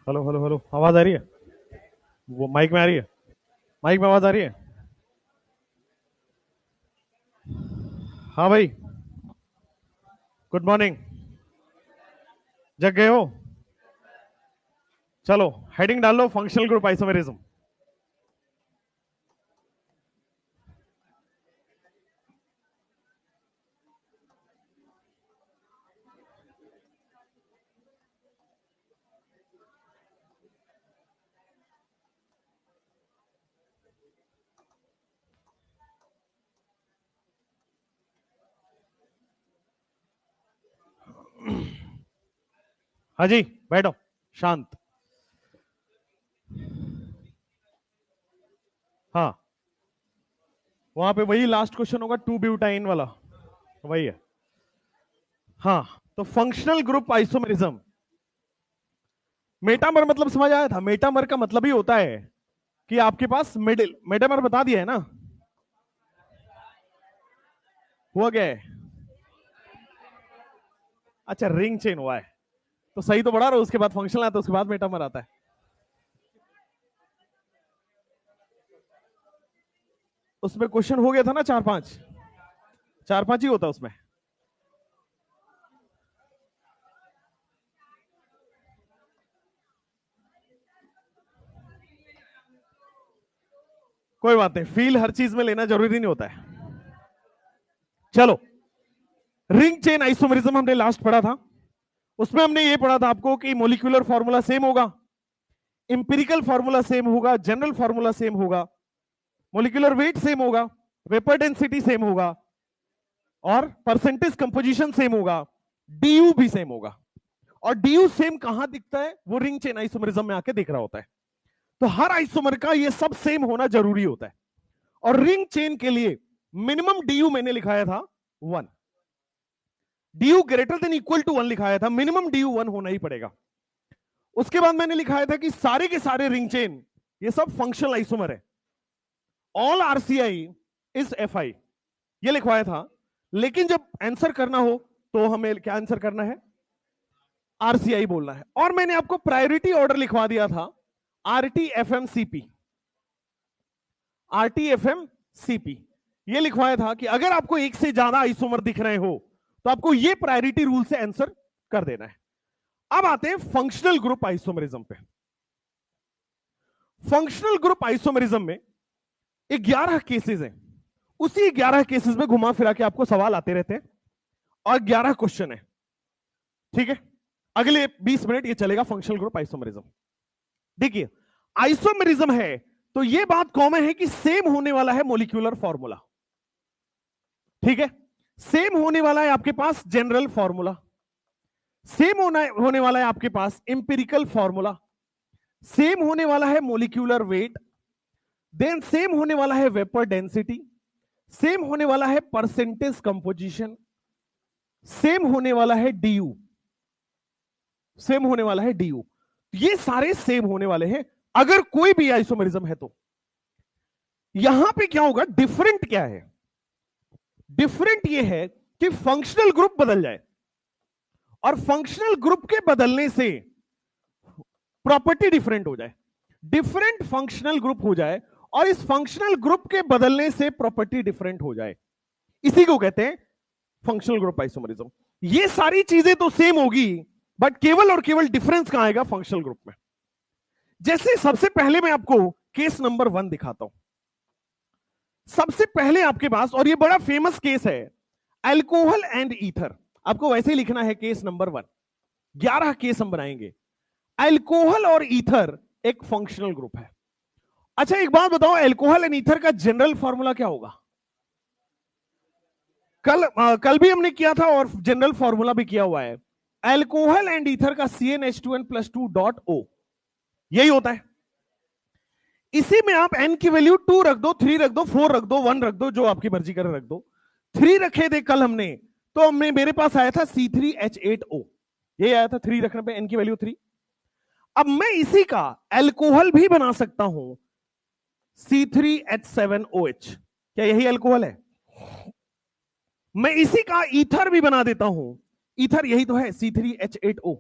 Hello hello hello, आवाज आ रही है? वो माइक में आ रही है? माइक में आवाज आ रही है? हाँ भाई, गुड मॉर्निंग। जग गए हो? चलो, हेडिंग डाल लो, फंक्शनल ग्रुप आइसोमेरिज्म। हाँ जी, बैठो, शांत। हाँ, वहां पे वही लास्ट क्वेश्चन होगा, टू ब्यूटाइन वाला, वही है। हाँ, तो फंक्शनल ग्रुप आइसोमेरिज्म, मेटामर मतलब समझ आया था? मेटामर का मतलब ही होता है कि आपके पास मिडिल, मेटामर बता दिया है ना? हुआ क्या है? अच्छा, रिंग चेन हुआ है, तो सही तो बढ़ा रहा हूं, उसके बाद फंक्शनल आता है, उसके बाद मेटामर आता है। उसमें क्वेश्चन हो गया था ना, चार पांच, चार पांच ही होता है उसमें। कोई बात नहीं, फील हर चीज में लेना जरूरी नहीं होता है। चलो, रिंग चेन आइसोमेरिज्म हमने लास्ट पढ़ा था। उसमें हमने ये पढ़ा था आपको कि मोलिकुलर फॉर्मूला सेम होगा, इंपेरिकल फॉर्मूला सेम होगा, जनरल फॉर्मूला सेम होगा, मोलिकुलर वेट सेम होगा, वेपर डेंसिटी सेम होगा, और परसेंटेज कंपोजिशन सेम होगा, डीयू भी सेम होगा। और डीयू सेम कहां दिखता है? वो रिंग चेन आइसोमेरिज्म में आके दिख रहा होता है। तो हर आइसोमर का ये सब सेम होना जरूरी होता है। और रिंग चेन के लिए मिनिमम डीयू मैंने लिखाया था 1, डीयू ग्रेटर देन इक्वल टू 1 लिखाया था, मिनिमम डीयू 1 होना ही पड़ेगा। उसके बाद मैंने लिखाया था कि सारे के सारे रिंग चेन ये सब फंक्शनल आइसोमर है, ऑल आरसीआई इज एफआई, ये लिखवाया था। लेकिन जब आंसर करना हो तो हमें क्या आंसर करना है? आरसीआई बोलना है। और मैंने आपको प्रायोरिटी ऑर्डर लिखवा दिया था, RT FM CP, RT FM CP, ये लिखवाया था कि अगर आपको एक से ज्यादा आइसोमर दिख रहे हो तो आपको ये प्रायोरिटी रूल से आंसर कर देना है। अब आते हैं फंक्शनल ग्रुप आइसोमेरिज्म पे। फंक्शनल ग्रुप आइसोमेरिज्म में 11 केसेस हैं। उसी 11 केसेस में घुमा फिरा के आपको सवाल आते रहते हैं और 11 क्वेश्चन है। ठीक है, अगले 20 मिनट ये चलेगा फंक्शनल ग्रुप आइसोमेरिज्म। देखिए, आइसोमेरिज्म है तो ये बात कॉमन है कि सेम होने वाला है मोलिक्यूलर फॉर्मूला। ठीक है, सेम होने वाला है आपके पास जनरल फॉर्मूला, सेम होने वाला है आपके पास इंपेरिकल फॉर्मूला, सेम होने वाला है मोलिक्यूलर वेट, देन सेम होने वाला है वेपर डेंसिटी, सेम होने वाला है परसेंटेज कंपोजिशन, सेम होने वाला है डीयू, सेम होने वाला है डीयू। ये सारे सेम होने वाले हैं अगर कोई भी आइसोमेरिज्म है तो। यहां पे क्या होगा, डिफरेंट क्या है? डिफरेंट ये है कि फंक्शनल ग्रुप बदल जाए, और फंक्शनल ग्रुप के बदलने से प्रॉपर्टी डिफरेंट हो जाए, डिफरेंट फंक्शनल ग्रुप हो जाए, और इस फंक्शनल ग्रुप के बदलने से प्रॉपर्टी डिफरेंट हो जाए, इसी को कहते हैं फंक्शनल ग्रुप आइसोमेरिज्म। ये सारी चीजें तो सेम होगी, बट केवल और केवल डिफरेंस कहां आएगा? फंक्शनल ग्रुप में। जैसे सबसे पहले मैं आपको केस नंबर 1 दिखाता हूं। सबसे पहले आपके पास, और ये बड़ा फेमस केस है, अल्कोहल एंड ईथर। आपको वैसे ही लिखना है केस नंबर 1। 11 केस हम बनाएंगे। अल्कोहल और ईथर एक फंक्शनल ग्रुप है। अच्छा, एक बात बताओ, अल्कोहल एंड ईथर का जनरल फॉर्मूला क्या होगा? कल भी हमने किया था और जनरल फॉर्मूला भी किया हुआ है। अल्कोहल एंड ईथर का CnH2n+2.O यही होता है। इसी में आप n की वैल्यू 2 रख दो, 3 रख दो, 4 रख दो, 1 रख दो, जो आपकी मर्जी करे रख दो। 3 रखे थे कल हमने, तो हमने, मेरे पास आया था C3H8O, ये आया था 3 रखने पे, n की वैल्यू 3। अब मैं इसी का अल्कोहल भी बना सकता हूं, C3H7OH, क्या यही अल्कोहल है? मैं इसी का ईथर भी बना देता हूं, ईथर यही तो है, C3H8O।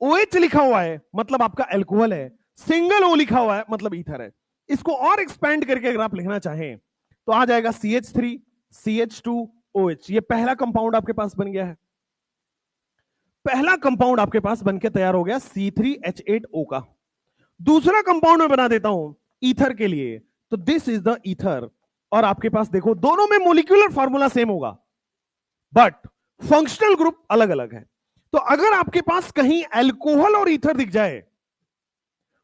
OH लिखा हुआ है मतलब आपका एल्कोहल है, सिंगल O लिखा हुआ है मतलब ईथर है। इसको और एक्सपेंड करके अगर आप लिखना चाहें तो आ जाएगा CH3 CH2 OH। ये पहला कंपाउंड आपके पास बन गया है, पहला कंपाउंड आपके पास बनके तैयार हो गया C3H8O का। दूसरा कंपाउंड मैं बना देता हूं ईथर के लिए, तो दिस इज द ईथर। और आपके पास देखो दोनों में मोलिक्यूलर फार्मूला सेम होगा बट फंक्शनल ग्रुप अलग अलग है। तो अगर आपके पास कहीं अल्कोहल और ईथर दिख जाए,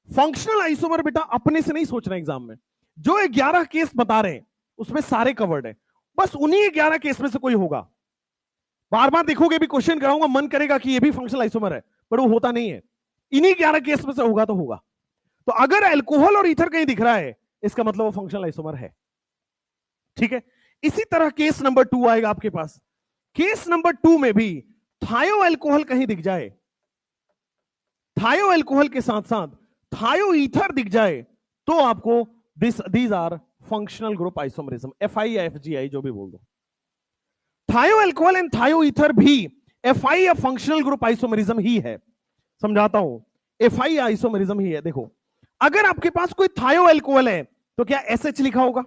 फंक्शनल आइसोमर बेटा अपने से नहीं सोचना एग्जाम में, जो 11 केस बता रहे हैं उसमें सारे कवर्ड है, बस उन्हीं 11 केस में से कोई होगा। बार बार देखोगे भी क्वेश्चन कराऊंगा, मन करेगा कि ये भी फंक्शनल आइसोमर है, पर वो होता नहीं है। इन्हीं 11 केस में से होगा तो होगा। तो अगर अल्कोहल और ईथर कहीं दिख रहा है इसका मतलब वो फंक्शनल आइसोमर है। ठीक है, इसी तरह केस नंबर 2 आएगा आपके पास। केस नंबर 2 में भी थायो अल्कोहल कहीं दिख जाए, थायो अल्कोहल के साथ साथ थायो ईथर दिख जाए, तो आपको these are functional group isomerism, FI या FGI जो भी बोल दो। Thio alcohol and thio ether भी FI या फंक्शनल ग्रुप आइसोमरिज्म ही है। समझाता हूं, FI या आइसोमरिज्म ही है। देखो अगर आपके पास कोई थायो अल्कोहल है तो क्या SH लिखा होगा,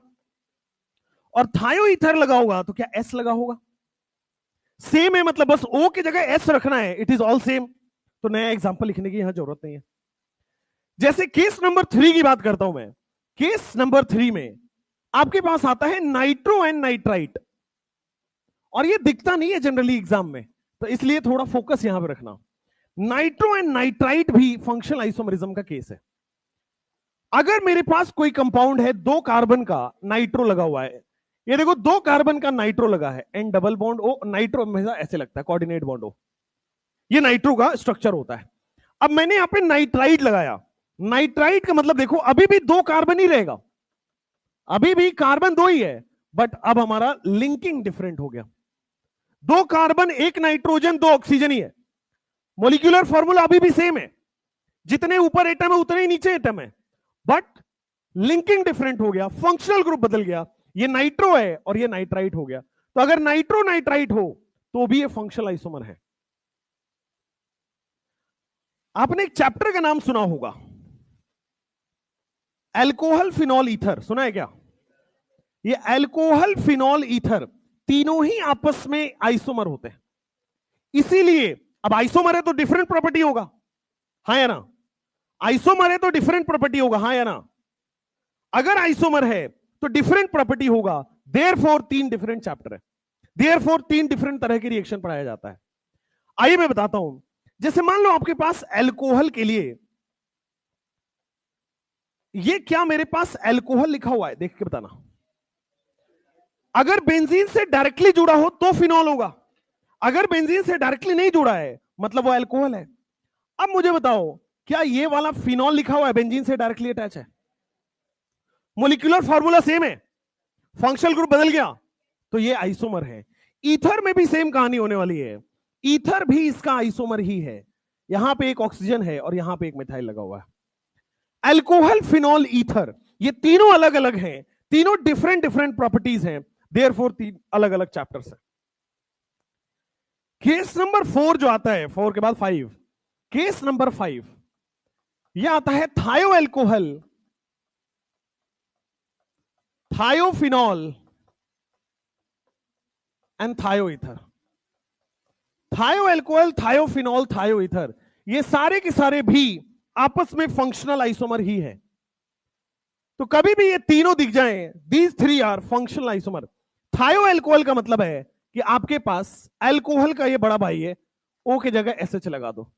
और थायो ईथर लगा होगा तो क्या S लगा होगा? सेम है, मतलब बस O की जगह S रखना है, इट इज ऑल सेम। तो नया एग्जांपल लिखने की यहां जरूरत नहीं है। जैसे केस नंबर 3 की बात करता हूं मैं, केस नंबर 3 में आपके पास आता है नाइट्रो एंड नाइट्राइट, और ये दिखता नहीं है जनरली एग्जाम में, तो इसलिए थोड़ा फोकस यहां पर रखना। नाइट्रो एंड नाइट्राइट भी फंक्शनल आइसोमरिज्म का केस है। अगर मेरे पास कोई कंपाउंड है 2 कार्बन का नाइट्रो लगा हुआ है, ये देखो 2 कार्बन का नाइट्रो लगा है, N double bond O, nitro हमेशा ऐसे लगता है कोऑर्डिनेट बॉन्ड O, ये नाइट्रो का स्ट्रक्चर होता है। अब मैंने यहां पे नाइट्राइट लगाया, नाइट्राइट का मतलब देखो अभी भी 2 कार्बन ही रहेगा, अभी भी कार्बन 2 ही है, बट अब हमारा लिंकिंग डिफरेंट हो गया। 2 कार्बन 1 नाइट्रोजन 2 ऑक्सीजन ही है, मोलिक्यूलर फॉर्मूला अभी भी सेम है, जितने ऊपर एटम है उतने ही नीचे एटम है, बट लिंकिंग डिफरेंट हो गया, फंक्शनल ग्रुप बदल गया, ये नाइट्रो है और ये नाइट्राइट हो गया। तो अगर नाइट्रो नाइट्राइट हो तो भी ये फंक्शनल आइसोमर है। आपने एक चैप्टर का नाम सुना होगा, अल्कोहल फिनॉल ईथर, सुना है क्या? ये अल्कोहल फिनॉल ईथर तीनों ही आपस में आइसोमर होते हैं, इसीलिए अब आइसोमर है तो डिफरेंट प्रॉपर्टी होगा, हाँ या ना? आइसोमर है तो डिफरेंट प्रॉपर्टी होगा, हाँ या ना? अगर आइसोमर है तो डिफरेंट प्रॉपर्टी होगा, देयरफॉर 3 डिफरेंट चैप्टर है, देयरफॉर 3 डिफरेंट तरह की रिएक्शन पढ़ाया जाता है। आइए मैं बताता हूं, जैसे मान लो आपके पास अल्कोहल के लिए, ये क्या मेरे पास अल्कोहल लिखा हुआ है, देख के बताना। अगर बेंजीन से डायरेक्टली जुड़ा हो तो फिनॉल होगा, अगर बेंजीन से डायरेक्टली नहीं जुड़ा है मतलब वो अल्कोहल है। अब मुझे बताओ, क्या ये वाला फिनॉल लिखा हुआ है बेंजीन से डायरेक्टली अटैच है? मोलिक्यूलर फॉर्मूला सेम है, फंक्शनल ग्रुप बदल गया, तो ये आइसोमर है। ईथर में भी सेम कहानी होने वाली है, ईथर भी इसका आइसोमर ही है, यहां पे एक ऑक्सीजन है और यहां पे एक मिथाइल लगा हुआ है। अल्कोहल फिनॉल ईथर ये तीनों अलग अलग हैं, तीनों डिफरेंट डिफरेंट प्रॉपर्टीज हैं, देयरफॉर 3 अलग अलग चैप्टर्स हैं। केस नंबर 4 जो आता है, 4 के बाद 5, केस नंबर 5 यह आता है थायो अल्कोहल, थायोफिनॉल एंड थायो ईथर। थायो अल्कोहल, थायोफिनॉल, थायो ईथर, ये सारे के सारे भी आपस में फंक्शनल आइसोमर ही है। तो कभी भी ये तीनों दिख जाएं, दीज 3 आर फंक्शनल आइसोमर। थायो अल्कोहल का मतलब है कि आपके पास अल्कोहल का ये बड़ा भाई है, O की जगह SH लगा दो।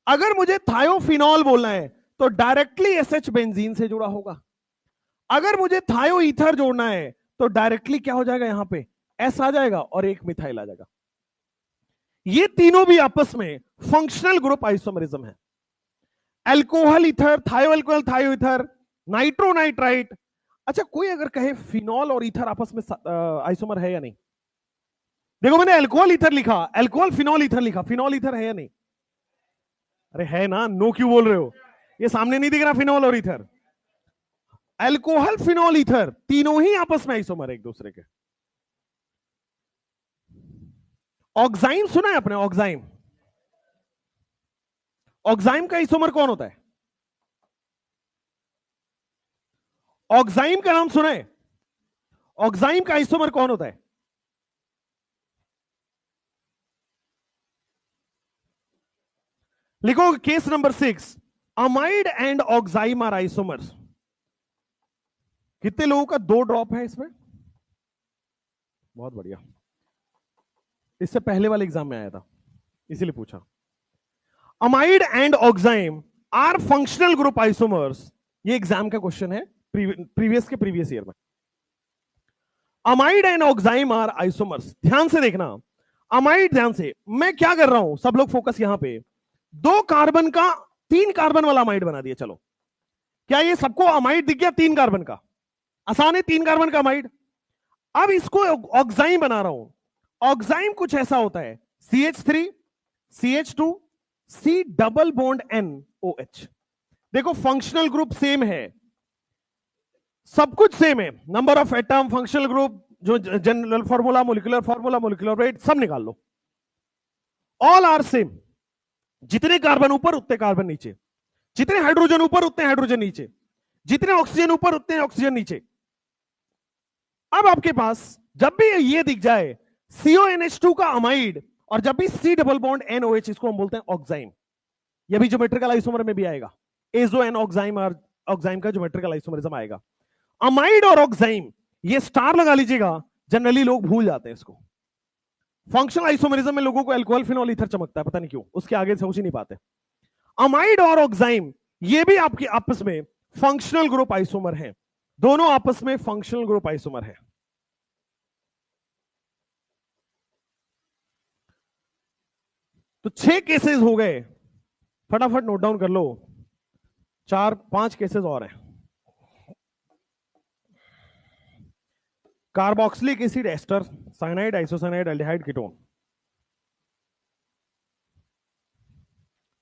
अगर मुझे थायोफिनॉल बोलना है तो डायरेक्टली SH बेंजीन से जुड़ा होगा, अगर मुझे थायो ईथर जोड़ना है तो डायरेक्टली क्या हो जाएगा, यहां पे S आ जाएगा और एक मिथाइल आ जाएगा। ये तीनों भी आपस में फंक्शनल ग्रुप आइसोमरिज्म है। अल्कोहल ईथर, थायो अल्कोहल, थायो ईथर, नाइट्रो नाइट्राइट। अच्छा, कोई अगर कहे फिनॉल और ईथर आपस में आइसोमर है या नहीं? देखो मैंने अल्कोहल ईथर लिखा, अल्कोहल फिनॉल ईथर लिखा, फिनॉल ईथर है या नहीं? अरे है ना, नो क्यों बोल रहे हो? ये सामने नहीं दिख रहा फिनॉल और ईथर? अल्कोहल फिनॉल ईथर तीनों ही आपस में आइसोमर है एक दूसरे के। ऑक्साइन सुना है आपने? ऑक्साइन, ऑक्साइम का आइसोमर कौन होता है? ऑक्साइम का नाम सुना है? ऑक्साइम का आइसोमर कौन होता है? लिखो case number 6, amide and oxime are isomers. कितने लोगों का 2 ड्रॉप है इसमें? बहुत बढ़िया, इससे पहले वाले एग्जाम में आया था इसीलिए पूछा। Amide and oxime are functional group isomers, ये एग्जाम का क्वेश्चन है प्रीवियस ईयर में। Amide and oxime are isomers, ध्यान से देखना। अमाइड, ध्यान से, मैं क्या कर रहा हूं, सब लोग फोकस यहां पे। 2 कार्बन का 3 कार्बन वाला अमाइड बना दिया। चलो, क्या ये सबको अमाइड दिख गया? 3 कार्बन का आसान है, 3 कार्बन का अमाइड। अब इसको ऑक्साइम बना रहा हूं। ऑक्साइम कुछ ऐसा होता है, CH3 CH2 C double bond NOH। देखो फंक्शनल ग्रुप सेम है, सब कुछ सेम है, number of atom, functional group, जो जनरल फॉर्मूला, मोलिकुलर वेट, सब निकाल लो, ऑल आर सेम। जितने कार्बन ऊपर उतने कार्बन नीचे, जितने हाइड्रोजन ऊपर उतने हाइड्रोजन नीचे, जितने ऑक्सीजन ऊपर उतने ऑक्सीजन नीचे। अब आपके पास जब भी ये दिख जाए CONH2 का अमाइड, और जब भी C डबल बॉन्ड NOH, इसको हम बोलते हैं ऑक्साइम। यह भी ज्योमेट्रिकल आइसोमर में भी आएगा, एजो एंड ऑक्साइम, और ऑक्साइम का ज्योमेट्रिकल आइसोमरिज्म आएगा। अमाइड और ऑक्साइम, ये स्टार लगा लीजिएगा, जनरली लोग भूल जाते हैं इसको। फंक्शनल आइसोमरिज्म में लोगों को अल्कोहल फिनॉल ईथर चमकता है, पता नहीं क्यों, उसके आगे सोच ही नहीं पाते। अमाइड और ऑक्साइम ये भी आपके आपस में फंक्शनल ग्रुप आइसोमर हैं, दोनों आपस में फंक्शनल ग्रुप आइसोमर है। तो 6 केसेस हो गए, फटाफट नोट डाउन कर लो। 4-5 केसेस और हैं। Carboxylic acid ester, cyanide, isocyanide, aldehyde, ketone.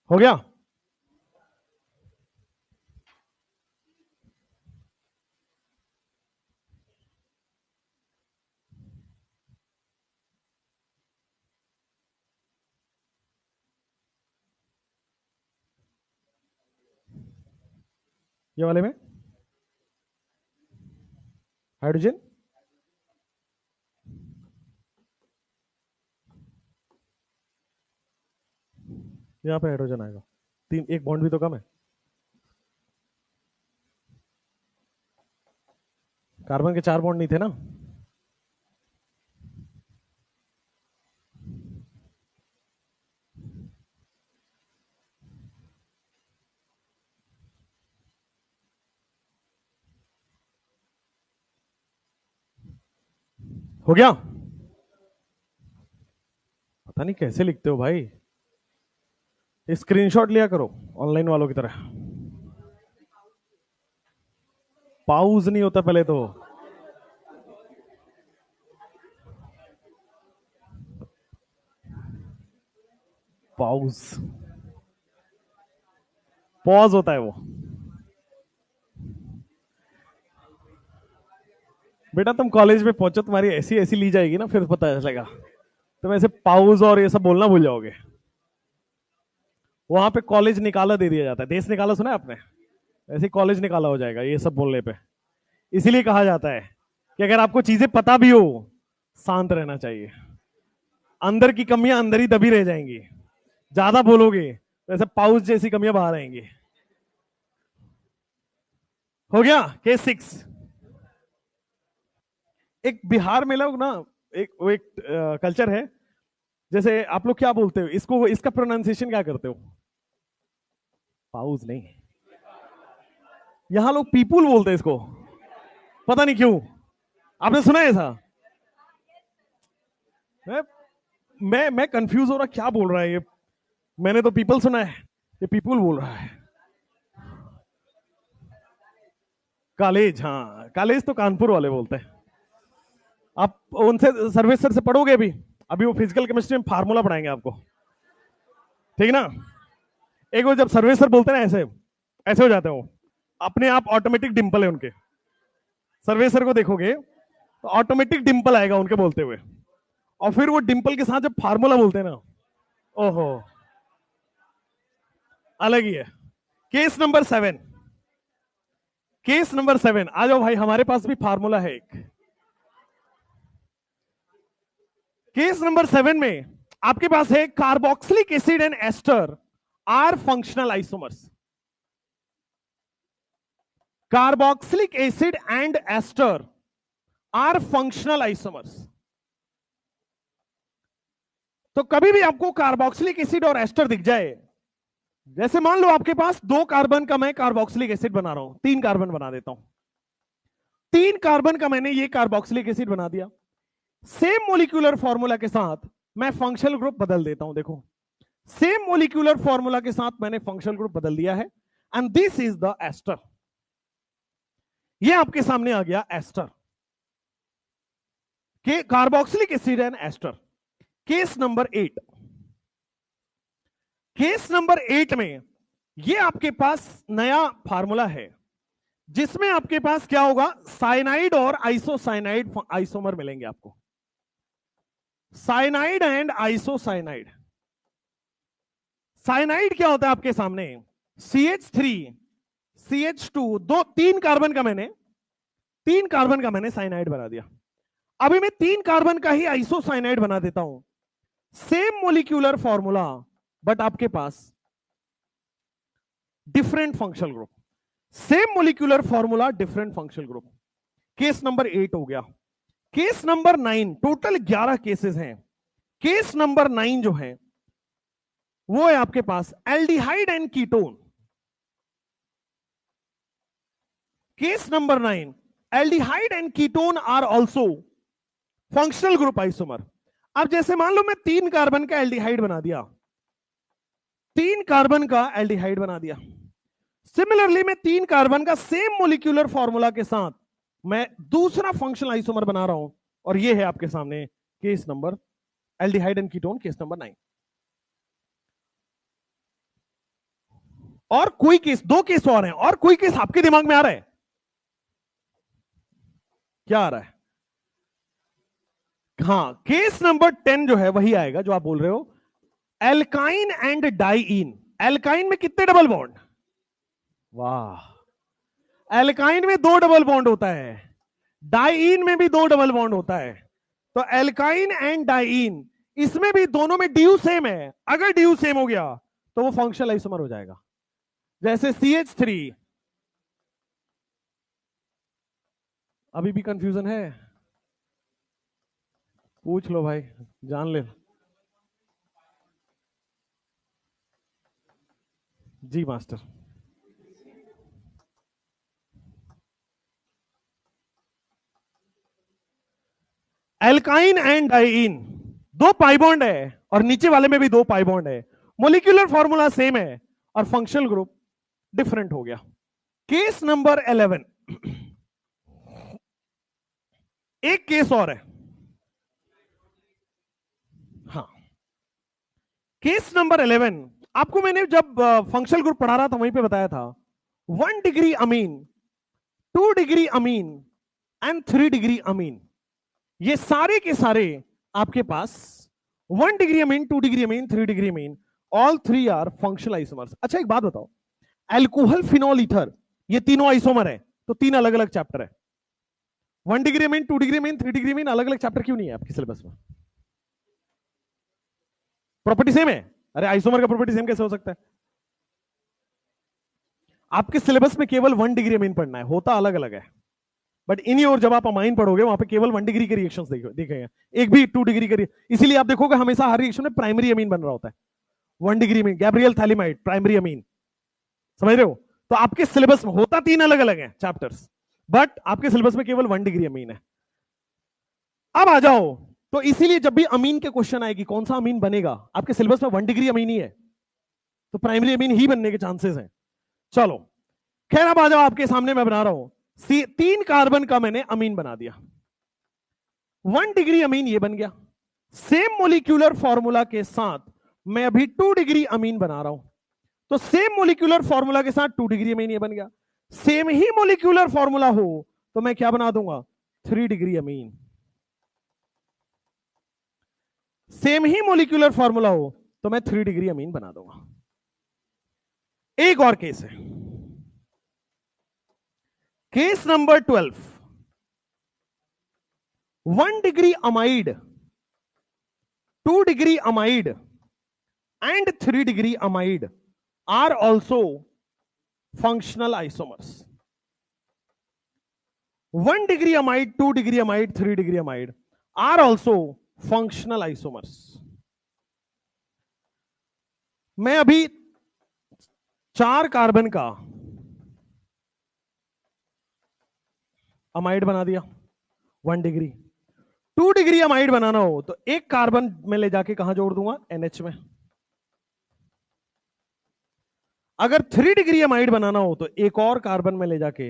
हो गया? ये वाले में हाइड्रोजन, यहां पे हाइड्रोजन आएगा, 3, एक बॉन्ड भी तो कम है। कार्बन के 4 बॉन्ड नहीं थे ना? हो गया? पता नहीं कैसे लिखते हो भाई, स्क्रीनशॉट लिया करो ऑनलाइन वालों की तरह। पाउज नहीं होता पहले तो। पाउज, पॉज होता है वो। बेटा तुम कॉलेज में पहुंचो, तुम्हारी ऐसी ऐसी ली जाएगी ना, फिर पता चलेगा। तुम ऐसे पाउज और ये सब बोलना भूल जाओगे। वहां पे कॉलेज निकाला दे दिया जाता है, देश निकाला सुना है आपने? ऐसे कॉलेज निकाला हो जाएगा ये सब बोलने पे। इसीलिए कहा जाता है कि अगर आपको चीजें पता भी हो, शांत रहना चाहिए। अंदर की कमियां अंदर ही दबी रह जाएंगी, ज्यादा बोलोगे तो ऐसे पाउच जैसी कमियां बाहर आएंगी। हो गया? केस 6। एक बिहार में लोग ना, एक कल्चर है, जैसे आप लोग क्या बोलते हो इसको, इसका प्रोनाउंसिएशन क्या करते हो? पाउज नहीं, यहां लोग पीपुल बोलते हैं इसको, पता नहीं क्यों। आपने सुना है ऐसा? मैं कंफ्यूज हो रहा, क्या बोल रहा है ये। मैंने तो पीपल सुना है, ये पीपुल बोल रहा है। कॉलेज, हाँ कॉलेज तो कानपुर वाले बोलते हैं। आप उनसे सर्वेसर से पढ़ोगे अभी, अभी वो फिजिकल केमिस्ट्री में फार्मूला पढ़ाएंगे आपको, ठीक ना? एक वो जब सर्वेसर बोलते हैं ना, ऐसे ऐसे हो जाते हैं वो, अपने आप ऑटोमेटिक डिंपल है उनके। सर्वेसर को देखोगे तो ऑटोमेटिक डिंपल आएगा उनके बोलते हुए, और फिर वो डिंपल के साथ जब फार्मूला बोलते हैं ना, ओहो, अलग ही है। केस नंबर 7, केस नंबर 7 आ जाओ भाई, हमारे पास भी फार्मूला है एक। केस नंबर 7 में आपके पास है carboxylic acid and ester are functional isomers. Carboxylic acid and ester are functional isomers. तो कभी भी आपको कार्बोक्सिलिक एसिड और एस्टर दिख जाए, जैसे मान लो आपके पास 2 कार्बन का मैं कार्बोक्सिलिक एसिड बना रहा हूं, 3 कार्बन बना देता हूं, 3 कार्बन का मैंने ये कार्बोक्सिलिक एसिड बना दिया, सेम मोलिक्यूलर फॉर्मूला के साथ मैं फंक्शनल ग्रुप बदल देता हूं। देखो, सेम मोलिक्यूलर फॉर्मूला के साथ मैंने फंक्शनल ग्रुप बदल दिया है, and this is the ester. ये आपके सामने आ गया एस्टर के carboxylic acid and ester. Case number 8, case number 8 में ये आपके पास नया फार्मूला है जिसमें आपके पास क्या होगा, साइनाइड और आइसोसाइनाइड आइसोमर मिलेंगे आपको, साइनाइड एंड आइसोसाइनाइड। साइनाइड क्या होता है आपके सामने, CH3 CH2, 3 कार्बन का मैंने साइनाइड बना दिया। अभी मैं 3 कार्बन का ही आइसोसाइनाइड बना देता हूं, सेम मोलिक्यूलर फॉर्मूला बट आपके पास different functional group, same molecular formula different functional group. Case number 8 हो गया। केस नंबर 9, टोटल 11 केसेस हैं। केस नंबर 9 जो है वो है आपके पास aldehyde and ketone. Case number 9, aldehyde and ketone are also functional group isomer. अब जैसे मान लो मैं 3 कार्बन का एल्डिहाइड बना दिया, 3 कार्बन का एल्डिहाइड बना दिया, सिमिलरली मैं 3 कार्बन का सेम मोलिक्यूलर फॉर्मूला के साथ मैं दूसरा फंक्शनल आइसोमर बना रहा हूं, और ये है आपके सामने case number aldehyde and ketone, case number 9। और कोई केस, 2 केस और हैं, और कोई केस आपके दिमाग में आ रहा है? क्या आ रहा है? हाँ, केस नंबर 10 जो है वही आएगा जो आप बोल रहे हो, एल्काइन एंड डाइईन। एल्काइन में कितने डबल बॉन्ड? वाह, एल्काइन में 2 डबल बॉन्ड होता है, डाइईन में भी 2 डबल बॉन्ड होता है। तो एल्काइन एंड डाइईन, इसमें भी दोनों में ड्यू सेम है। अगर ड्यू सेम हो गया तो वो फंक्शनल आइसोमर हो जाएगा। जैसे CH3, अभी भी कंफ्यूजन है? पूछ लो भाई, जान ले। जी master. Alkyne and diene 2 pi bond है, और नीचे वाले में भी 2 पाई बॉन्ड है, मोलिक्यूलर फॉर्मूला सेम है और फंक्शनल ग्रुप डिफरेंट हो गया। केस नंबर 11, एक केस और है। हाँ, केस नंबर 11 आपको मैंने जब फंक्शनल ग्रुप पढ़ा रहा था वहीं पे बताया था, 1 degree amine, 2 degree amine and 3 degree amine, ये सारे के सारे आपके पास 1 degree amine, 2 degree amine, 3 degree amine, all 3 are functional isomers. अच्छा एक बात बताओ, अल्कोहल, फिनॉल, ईथर, ये तीनों आइसोमर है, तो 3 अलग अलग चैप्टर है। 1 degree amine, 2 degree amine, 3 degree अमीन, अलग अलग चैप्टर क्यों नहीं है आपके सिलेबस में? प्रॉपर्टी सेम है? अरे आइसोमर का प्रॉपर्टी सेम कैसे हो सकता है? आपके सिलेबस में केवल 1 डिग्री अमीन पढ़ना है, होता अलग अलग है। बट इन्हीं और जब आप अमाइन पढ़ोगे वहां पे केवल 1 डिग्री के रिएक्शंस देखेंगे, एक भी 2 डिग्री के। इसीलिए आप देखोगे हमेशा हर रिएक्शन में प्राइमरी अमीन बन रहा होता है। 1 डिग्री अमीन, गैब्रियल थैलिमाइड, प्राइमरी अमीन, समझ रहे हो? तो आपके सिलेबस में होता 3 अलग अलग है चैप्टर्स, बट आपके सिलेबस में केवल 1 डिग्री अमीन है। अब आ जाओ, तो इसीलिए जब भी अमीन के क्वेश्चन आएगी कौन सा अमीन बनेगा, आपके सिलेबस में 1 डिग्री अमीन ही है, तो प्राइमरी अमीन ही बनने के चांसेस हैं। चलो खैर, अब आ जाओ, आपके सामने मैं बना रहा हूं 3 कार्बन का मैंने अमीन बना दिया, 1 डिग्री अमीन ये बन गया। सेम मोलिक्यूलर फॉर्मूला के साथ मैं अभी 2 डिग्री अमीन बना रहा हूं, तो सेम मोलिक्यूलर फॉर्मूला के साथ 2 डिग्री अमीन ये बन गया। सेम ही मोलिक्यूलर फॉर्मूला हो तो मैं क्या बना दूंगा, 3 डिग्री अमीन। सेम ही मोलिक्यूलर फॉर्मूला हो तो मैं 3 डिग्री अमीन बना दूंगा। एक और केस है, case number 12। 1 degree amide, 2 degree amide and 3 degree amide are also functional isomers. 1 degree amide, 2 degree amide, 3 degree amide are also functional isomers. मैं अभी 4 कार्बन का अमाइड बना दिया 1 डिग्री। 2 डिग्री अमाइड बनाना हो तो एक कार्बन में ले जाके कहां जोड़ दूंगा, NH में। अगर 3 डिग्री अमाइड बनाना हो तो एक और कार्बन में ले जाके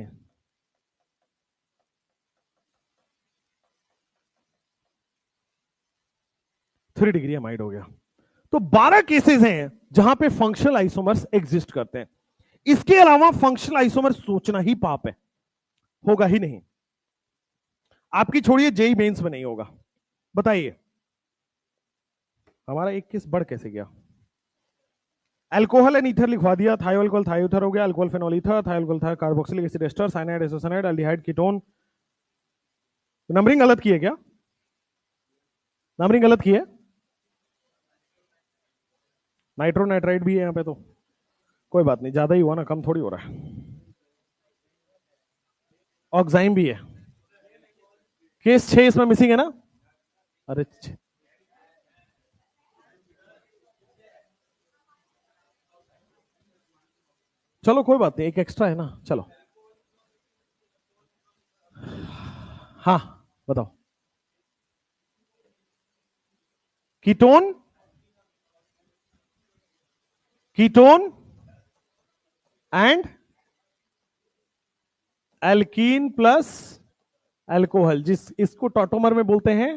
3 डिग्री अमाइड हो गया। तो 12 केसेस हैं जहां पे फंक्शनल आइसोमर्स एग्जिस्ट करते हैं। इसके अलावा फंक्शनल आइसोमर्स सोचना ही पाप है, होगा ही नहीं। आपकी छोड़िए, जेई मेंस में नहीं होगा। बताइए, हमारा एक केस बढ़ कैसे गया? अल्कोहल एंड ईथर लिखवा दिया, थायोल्कोहल थायोथर हो गया, alcohol phenol ether, thioalcohol carboxylic acid ester, cyanide isocyanide, aldehyde ketone. Numbering गलत की है क्या? नंबरिंग गलत की है। नाइट्रो नाइट्राइड भी है यहां पे, तो कोई बात नहीं, ज्यादा ही हुआ ना, कम थोड़ी हो रहा है। ऑक्साइम भी है। केस 6 इसमें मिसिंग है ना? अरे चलो कोई बात नहीं, एक एक्स्ट्रा है ना, चलो। हाँ बताओ। Ketone, ketone and alkene plus alcohol, जिस इसको टॉटोमर में बोलते हैं,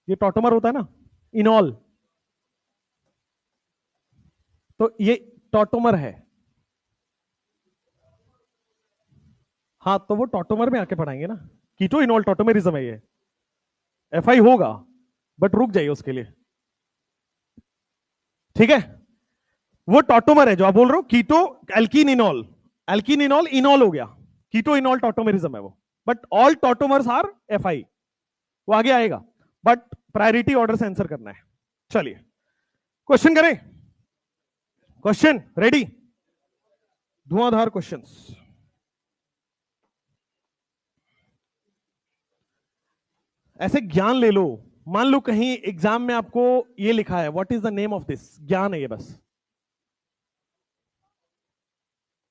ये टॉटोमर होता है ना, इनॉल, तो ये टॉटोमर है। हाँ तो वो टॉटोमर में आके पढ़ाएंगे ना, कीटो इनॉल टॉटोमेरिज्म है ये। FI होगा बट रुक जाइए उसके लिए, ठीक है। वो टॉटोमर है जो आप बोल रहे हो, कीटो एल्कीन इनॉल, एल्कीन इनॉल इनॉल हो गया, कीटो इनॉल टॉटोमेरिज्म है वो। But all tautomers are FI, वो आगे आएगा, बट प्रायोरिटी ऑर्डर से आंसर करना है। चलिए क्वेश्चन करें। क्वेश्चन रेडी, धुआंधार क्वेश्चंस। ऐसे ज्ञान ले लो, मान लो कहीं एग्जाम में आपको ये लिखा है, what is the name of this, ज्ञान है ये बस,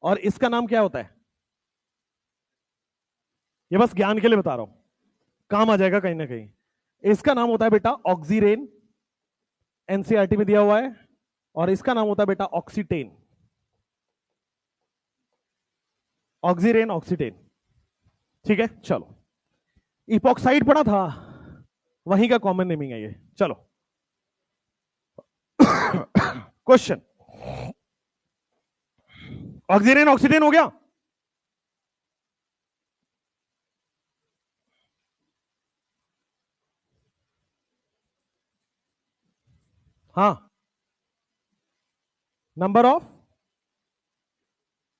और इसका नाम क्या होता है, ये बस ज्ञान के लिए बता रहा हूं, काम आ जाएगा कहीं ना कहीं। इसका नाम होता है बेटा ऑक्सीरेन, एनसीईआरटी में दिया हुआ है, और इसका नाम होता है बेटा ऑक्सीटेन। ऑक्सीरेन ऑक्सीटेन, ठीक है। चलो, इपॉक्साइड पढ़ा था, वहीं का कॉमन नेमिंग है ये। चलो क्वेश्चन, ऑक्सीजन ऑक्सीजन हो गया। हाँ, नंबर ऑफ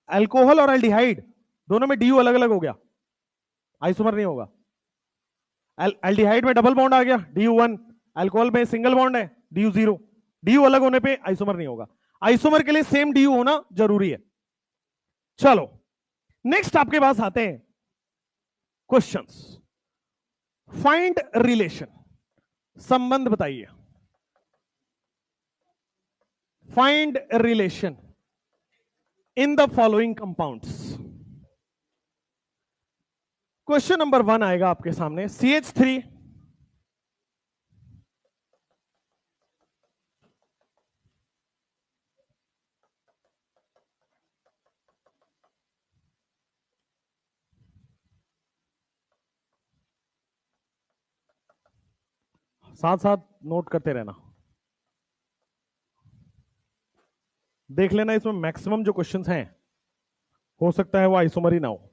अल्कोहल और एल्डिहाइड दोनों में DU अलग अलग हो गया, आइसोमर नहीं होगा। एल्डिहाइड में डबल बॉन्ड आ गया, DU1, अल्कोहल में सिंगल बॉन्ड है, DU0। DU अलग होने पे आइसोमर नहीं होगा, आइसोमर के लिए सेम DU होना जरूरी है। चलो नेक्स्ट आपके पास आते हैं क्वेश्चंस। फाइंड रिलेशन, संबंध बताइए। Find relation in the following compounds. Question number 1 आएगा आपके सामने, CH3 साथ साथ नोट करते रहना, देख लेना इसमें मैक्सिमम जो क्वेश्चंस हैं हो सकता है वो आइसोमर ही ना हो।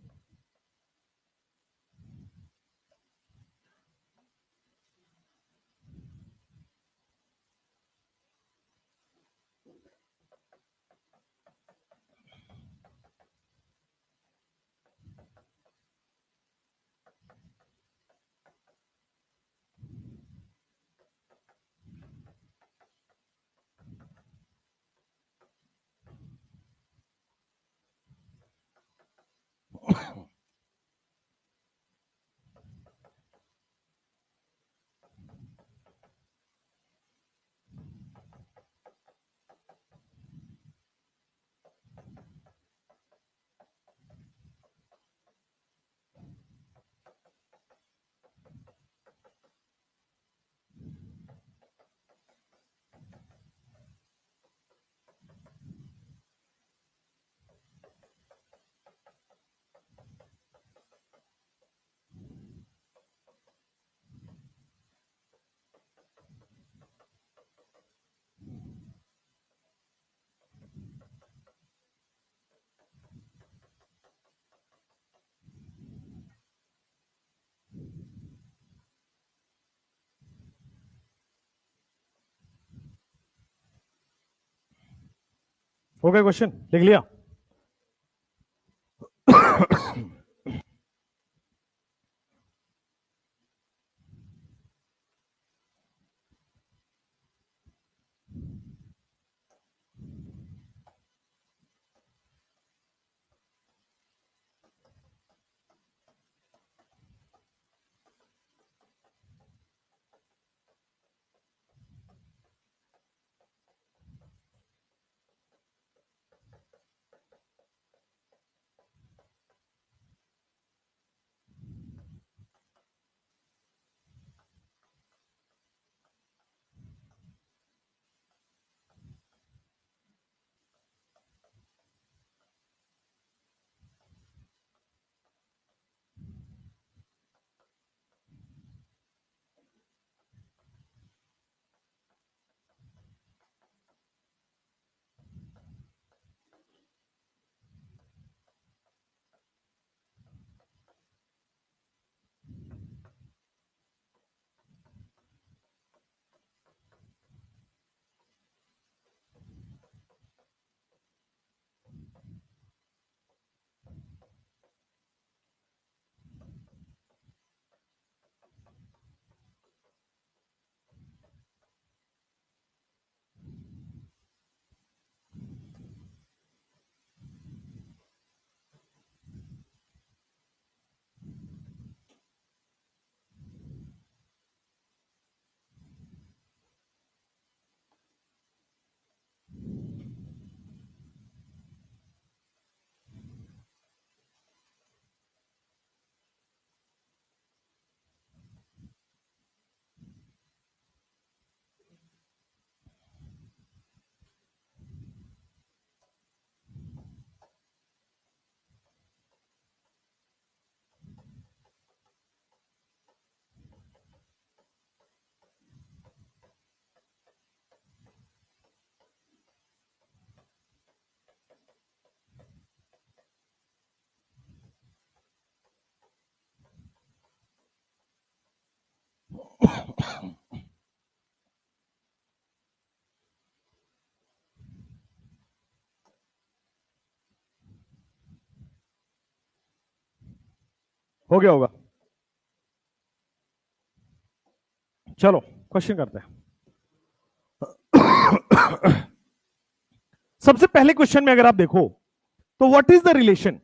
हो गया क्वेश्चन, लिख लिया? हो गया होगा। चलो क्वेश्चन करते हैं। सबसे पहले क्वेश्चन में अगर आप देखो तो व्हाट इज द रिलेशन,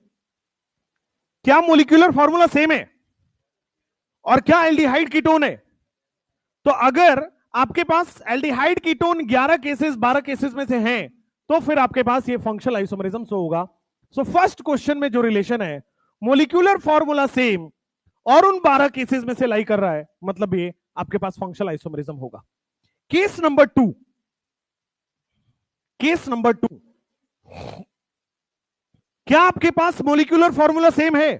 क्या मोलिक्यूलर फॉर्मूला सेम है और क्या एल्डिहाइड कीटोन है? तो अगर आपके पास एल्डिहाइड कीटोन 11 केसेस 12 केसेस में से हैं तो फिर आपके पास ये फंक्शनल आइसोमरिज्म से होगा। सो फर्स्ट क्वेश्चन में जो रिलेशन है मोलिक्यूलर फॉर्मूला सेम और उन 12 केसेस में से लाई कर रहा है, मतलब ये आपके पास फंक्शनल आइसोमरिज्म होगा। केस नंबर 2, केस नंबर 2, क्या आपके पास मोलिक्यूलर फॉर्मूला सेम है?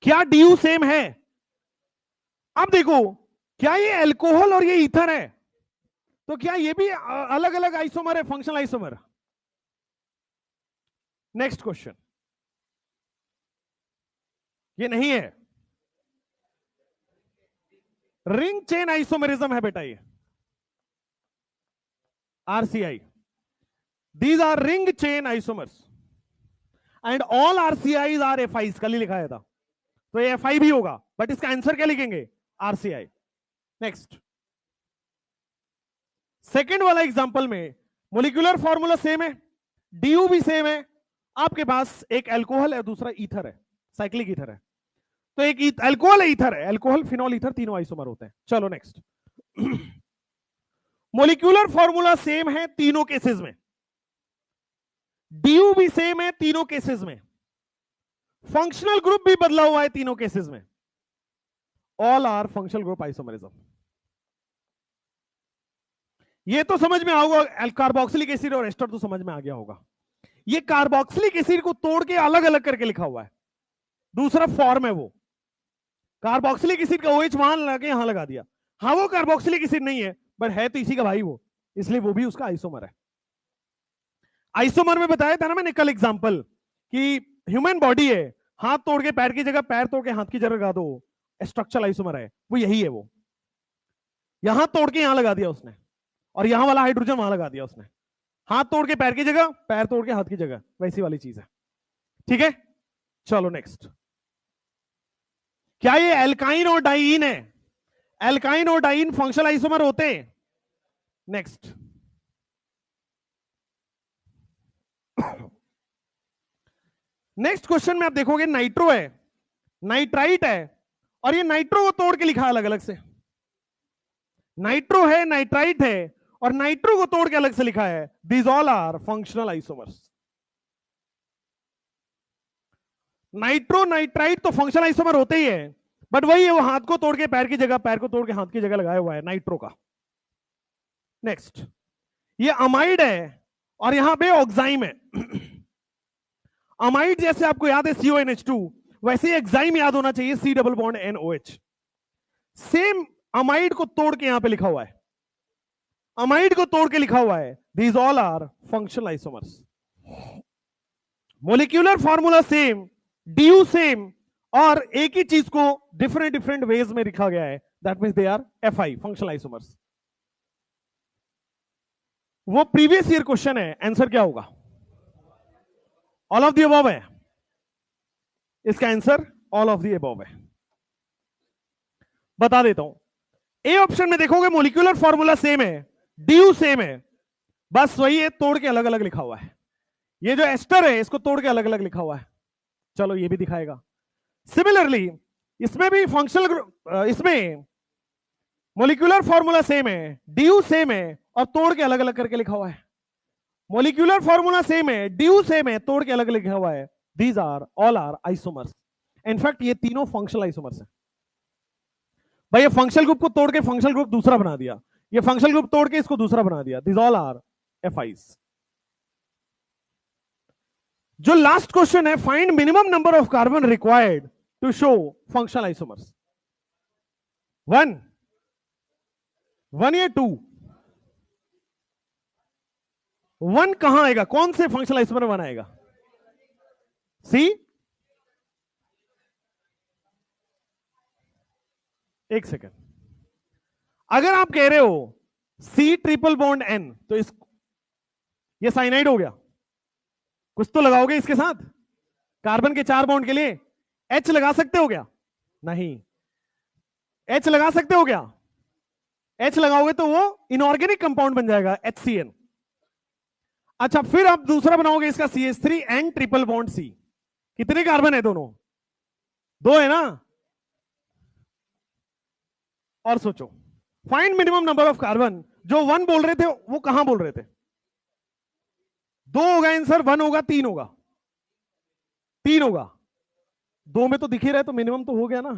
क्या ड्यू सेम है? अब देखो, क्या ये अल्कोहल और ये ईथर है तो क्या ये भी अलग अलग आइसोमर है, फंक्शनल आइसोमर? नेक्स्ट क्वेश्चन, ये नहीं है, रिंग चेन आइसोमरिज्म है बेटा ये, RCI. These are ring chain isomers and all RCI are FI, कल ही लिखा है था, तो ये एफआई भी होगा, बट इसका आंसर क्या लिखेंगे? आरसीआई। नेक्स्ट, सेकेंड वाला एग्जांपल में मोलिकुलर फॉर्मूला सेम है, डीयू भी सेम है, आपके पास एक अल्कोहल है दूसरा ईथर है, साइक्लिक ईथर है, तो एक अल्कोहल है ईथर है, अल्कोहल फिनॉल ईथर तीनों आइसोमर होते हैं। चलो नेक्स्ट, मोलिकुलर फॉर्मूला सेम है तीनों केसेस में, डीयू भी सेम है तीनों केसेस में, फंक्शनल ग्रुप भी बदला हुआ है तीनों केसेस में, all are functional group isomerism. ये तो समझ में आओगा, कार्बोक्सिलिक एसिड और एस्टर तो समझ में आ गया होगा। ये कार्बोक्सिलिक एसिड को तोड़ के अलग अलग करके लिखा हुआ है, दूसरा फॉर्म है वो, कार्बोक्सिलिक एसिड का OH वहां लगा के यहां लगा दिया, हाँ वो कार्बोक्सिलिक एसिड नहीं है बट है तो इसी का भाई वो, इसलिए वो भी उसका आइसोमर है। आइसोमर में बताया था ना मैंने कल एग्जांपल कि ह्यूमन बॉडी है, हाथ तोड़ के पैर की जगह पैर तोड़ के हाथ की जगह लगा दो, स्ट्रक्चरल आइसोमर है, वो यही है। वो यहां तोड़ के यहां लगा दिया उसने और यहां वाला हाइड्रोजन वहां लगा दिया उसने, हाथ तोड़ के पैर की जगह, पैर तोड़ के हाथ की जगह, वैसी वाली चीज है। ठीक है, चलो नेक्स्ट। क्या ये एल्काइन और डाइईन है? एल्काइन और डाइईन फंक्शनल आइसोमर होते हैं? नेक्स्ट। नेक्स्ट क्वेश्चन में आप देखोगे नाइट्रो है, नाइट्राइट है, और ये नाइट्रो को तोड़ के लिखा है अलग अलग से। नाइट्रो है, नाइट्राइट है, और नाइट्रो को तोड़ के अलग से लिखा है। These all are functional isomers. Nitro nitrite तो फंक्शनल आइसोमर होते ही है, बट वही है, वो हाथ को तोड़ के पैर की जगह, पैर को तोड़ के हाथ की जगह लगाया हुआ है नाइट्रो का। नेक्स्ट, ये अमाइड है और यहां पे ऑक्साइम है। अमाइड जैसे आपको याद है CONH2, वैसे ही एक्साइम याद होना चाहिए C double bond NOH। Same amide को तोड़ के यहां पे लिखा हुआ है, अमाइड को तोड़ के लिखा हुआ है। These all are functional isomers. Molecular formula same, DU same, और एक ही चीज को डिफरेंट डिफरेंट वेज में लिखा गया है। That means they are FI, functional isomers. वो प्रीवियस ईयर क्वेश्चन है, आंसर क्या होगा? ऑल ऑफ द अबव है इसका answer, all of the above है। बता देता हूं, ए ऑप्शन में देखोगे मोलिक्यूलर फॉर्मूला सेम है, DU सेम है, बस वही है, तोड़ के अलग अलग लिखा हुआ है। ये जो एस्टर है इसको तोड़ के अलग अलग लिखा हुआ है। चलो ये भी दिखाएगा। सिमिलरली इसमें भी फंक्शनल ग्रुप, इसमें मोलिक्यूलर फॉर्मूला सेम है, DU सेम है, और तोड़ के अलग अलग करके लिखा हुआ है। मोलिक्यूलर फॉर्मूला सेम है, DU सेम है, तोड़ के अलग अलग लिखा हुआ है। These are all are isomers. In fact ये तीनों फंक्शनल आइसोमर्स है। भाई ये फंक्शनल ग्रुप को तोड़ के फंक्शनल ग्रुप दूसरा बना दिया, ये फंक्शनल ग्रुप तोड़ के इसको दूसरा बना दिया। These all are FIs। जो लास्ट क्वेश्चन है, find minimum number of carbon required to show functional isomers. 1 या 2? 1 कहां आएगा? कौन से फंक्शनल आइसोमर बनाएगा? C? एक सेकेंड, अगर आप कह रहे हो C ट्रिपल बॉन्ड N, तो इस ये साइनाइड हो गया। कुछ तो लगाओगे इसके साथ, कार्बन के 4 बॉन्ड के लिए H लगा सकते हो क्या? नहीं। H लगा सकते हो क्या? H लगाओगे तो वो इनऑर्गेनिक कंपाउंड बन जाएगा, HCN। अच्छा, फिर आप दूसरा बनाओगे इसका CH3N ट्रिपल बॉन्ड C। कितने कार्बन है दोनों? 2 है ना? और सोचो, find minimum number of carbon. जो 1 बोल रहे थे वो कहां बोल रहे थे? 2 होगा आंसर, 1 होगा, 3 होगा? 3 होगा। 2 में तो दिख ही रहा है, तो मिनिमम तो हो गया ना।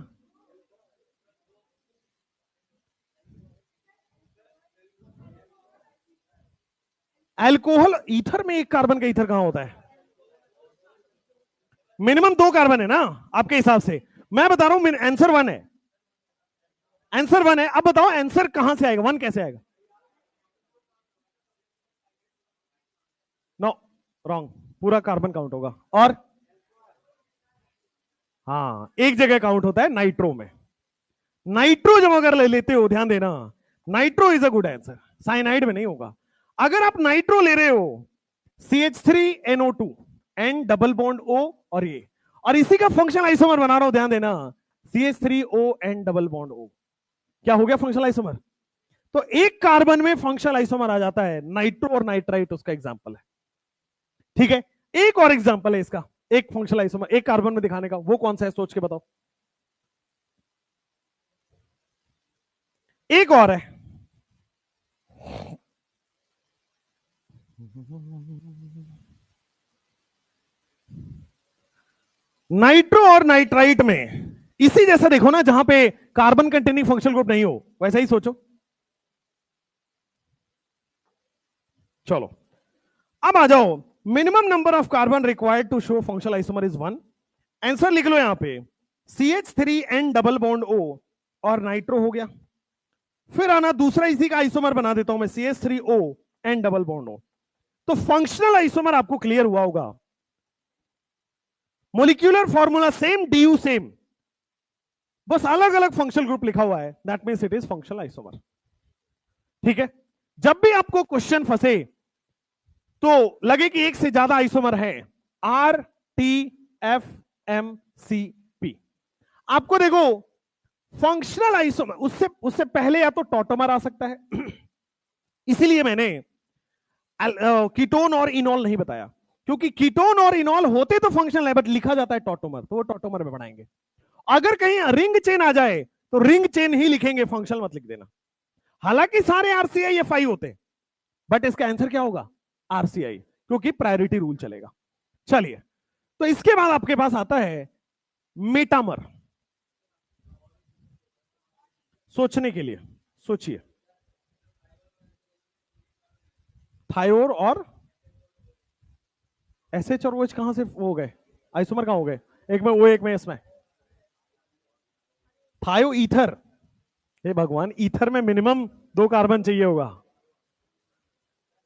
अल्कोहल ईथर में 1 कार्बन का ईथर कहां होता है? मिनिमम 2 कार्बन है ना आपके हिसाब से। मैं बता रहा हूं आंसर 1 है, आंसर 1 है। अब बताओ आंसर कहां से आएगा? 1 कैसे आएगा? नो, रॉन्ग, पूरा कार्बन काउंट होगा। और हाँ, एक जगह काउंट होता है, नाइट्रो में। नाइट्रो जब अगर ले लेते हो, ध्यान देना, nitro is a good answer, cyanide में नहीं होगा। अगर आप नाइट्रो ले रहे हो, CH3NO2 N double bond O, और ये, और इसी का फंक्शनल आइसोमर बना रहा हूं, ध्यान देना, CH3ON डबल बॉन्ड O, क्या हो गया? Functional isomer. तो एक कार्बन में फंक्शनल आइसोमर आ जाता है, नाइट्रो और नाइट्राइट उसका एग्जांपल है। ठीक है, एक और एग्जांपल है इसका, एक फंक्शनल आइसोमर एक कार्बन में दिखाने का, वो कौन सा है? सोच के बताओ। एक और है, नाइट्रो और नाइट्राइट में इसी जैसा देखो ना, जहां पे कार्बन कंटेनिंग फंक्शनल ग्रुप नहीं हो, वैसा ही सोचो। चलो अब आ जाओ, minimum number of carbon required to show functional isomer is 1। Answer लिख लो यहां पे, CH3N डबल बॉन्ड O और नाइट्रो हो गया। फिर आना दूसरा इसी का आइसोमर बना देता हूं मैं, CH3ON डबल बॉन्ड O। तो फंक्शनल आइसोमर आपको क्लियर हुआ होगा। Molecular formula same, DU same, बस अलग अलग फंक्शनल ग्रुप लिखा हुआ है, that means it is functional isomer. ठीक है, जब भी आपको क्वेश्चन फंसे, तो लगे कि एक से ज्यादा आइसोमर है, R T F M C P. आपको देखो फंक्शनल आइसोमर, उससे उससे पहले या तो टॉटोमर आ सकता है इसीलिए मैंने कीटोन और इनॉल नहीं बताया, क्योंकि कीटोन और इनॉल होते तो फंक्शनल है बट लिखा जाता है टॉटोमर, तो वो टॉटोमर में बनाएंगे। अगर कहीं रिंग चेन आ जाए तो रिंग चेन ही लिखेंगे, फंक्शनल मत लिख देना। हालांकि सारे आरसीआई एफआई होते हैं, बट इसका आंसर क्या होगा? आरसीआई, क्योंकि प्रायोरिटी रूल चलेगा। चलिए, तो इसके बाद आपके पास आता है मेटामर। सोचने के लिए सोचिए, थायोर और एसएच और ओएच कहां से हो गए, आइसोमर कहां हो गए? एक में ओ, एक में एस में। थायो ईथर, हे भगवान, ईथर में मिनिमम 2 कार्बन चाहिए होगा।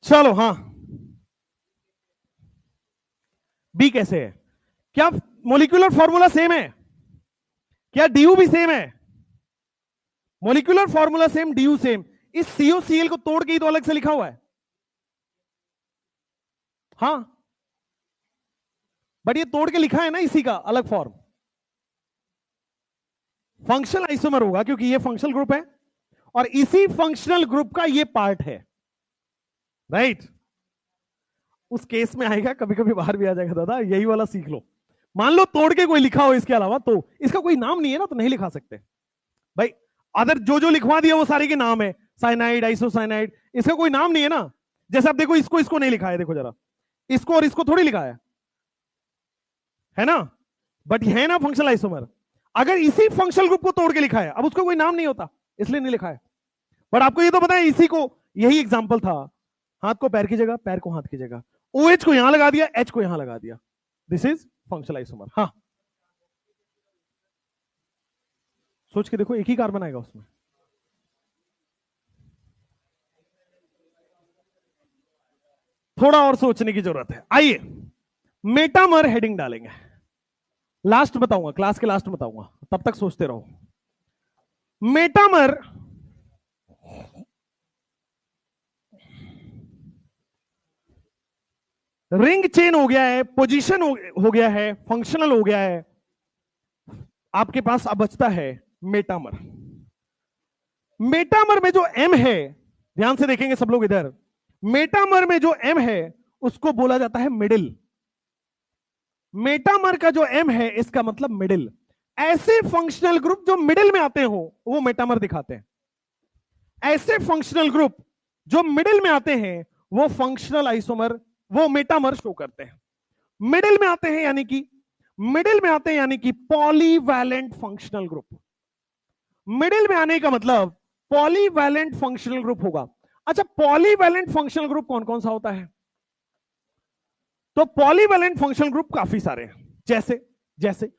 चलो हाँ, बी कैसे है? क्या मोलिकुलर फॉर्मूला सेम है? क्या डीयू भी सेम है? Molecular formula same, DU same. इस सीओसीएल को तोड़ के ही तो अलग से लिखा हुआ है। हाँ, बट ये तोड़ के लिखा है ना इसी का अलग फॉर्म। फंक्शनल आइसोमर होगा क्योंकि ये फंक्शनल ग्रुप है और इसी फंक्शनल ग्रुप का ये पार्ट है, राइट? उस केस में आएगा, कभी कभी बाहर भी आ जाएगा दादा, यही वाला सीख लो। मान लो तोड़ के कोई लिखा हो इसके अलावा, तो इसका कोई नाम नहीं है ना, तो नहीं लिखा सकते भाई। अदर जो जो लिखवा दिया वो सारे के नाम है, साइनाइड, आइसोसाइनाइड, इसका कोई नाम नहीं है ना। जैसे आप देखो, इसको नहीं लिखा है, देखो जरा, इसको और इसको थोड़ी लिखा है ना, बट है ना फंक्शनल आइसोमर। अगर इसी फंक्शनल ग्रुप को तोड़ के लिखा है, अब उसका कोई नाम नहीं होता, इसलिए नहीं लिखा है। बट आपको ये तो पता है, इसी को, यही एग्जांपल था, हाथ को पैर की जगह, पैर को हाथ की जगह, OH को यहां लगा दिया, H को यहां लगा दिया, दिस इज फंक्शनल आइसोमर। हाँ, सोच के देखो, एक ही कार्बन आएगा उसमें। थोड़ा और सोचने की जरूरत है। आइए मेटामर हेडिंग डालेंगे, लास्ट बताऊंगा, क्लास के लास्ट बताऊंगा, तब तक सोचते रहो। मेटामर रिंग चेन हो गया है, पोजीशन हो गया है, फंक्शनल हो गया है। आपके पास अब बचता है मेटामर। मेटामर में जो M है, ध्यान से देखेंगे सब लोग इधर, मेटामर में जो M है उसको बोला जाता है मिडिल। मेटामर का जो M है इसका मतलब मिडिल। ऐसे फंक्शनल ग्रुप जो मिडिल में आते हो वो मेटामर दिखाते हैं। ऐसे फंक्शनल ग्रुप जो मिडिल में आते हैं वो फंक्शनल आइसोमर, वो मेटामर शो करते हैं। मिडिल में आते हैं यानी कि, मिडिल में आते हैं यानी कि पॉलीवैलेंट फंक्शनल ग्रुप। मिडिल में आने का मतलब पॉलीवैलेंट फंक्शनल ग्रुप होगा। अच्छा, पॉलीवैलेंट फंक्शनल ग्रुप कौन कौन सा होता है? तो पॉलीवैलेंट फंक्शनल ग्रुप काफी सारे हैं। जैसे जैसे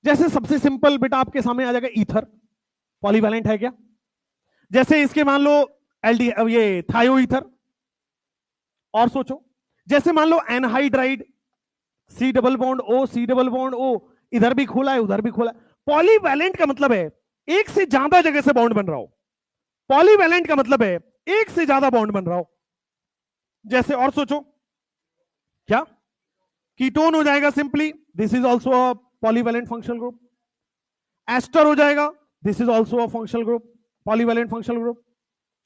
जैसे सबसे सिंपल बेटा आपके सामने आ जाएगा ईथर, पॉलीवैलेंट है क्या? जैसे इसके मान लो एल्डी, ये थायो ईथर। और सोचो, जैसे मान एनो anhydride, C double bond O, C double bond O, इधर भी खोला है उधर भी खोला है। पॉलीवैलेंट का मतलब है एक से ज्यादा जगह से बॉन्ड बन रहा हो। पॉलीवैलेंट का मतलब है एक से ज्यादा बॉन्ड बन रहा हो। जैसे और सोचो, क्या कीटोन हो जाएगा simply, this is also a polyvalent functional group. Ester हो जाएगा, this is also a functional group, polyvalent functional group.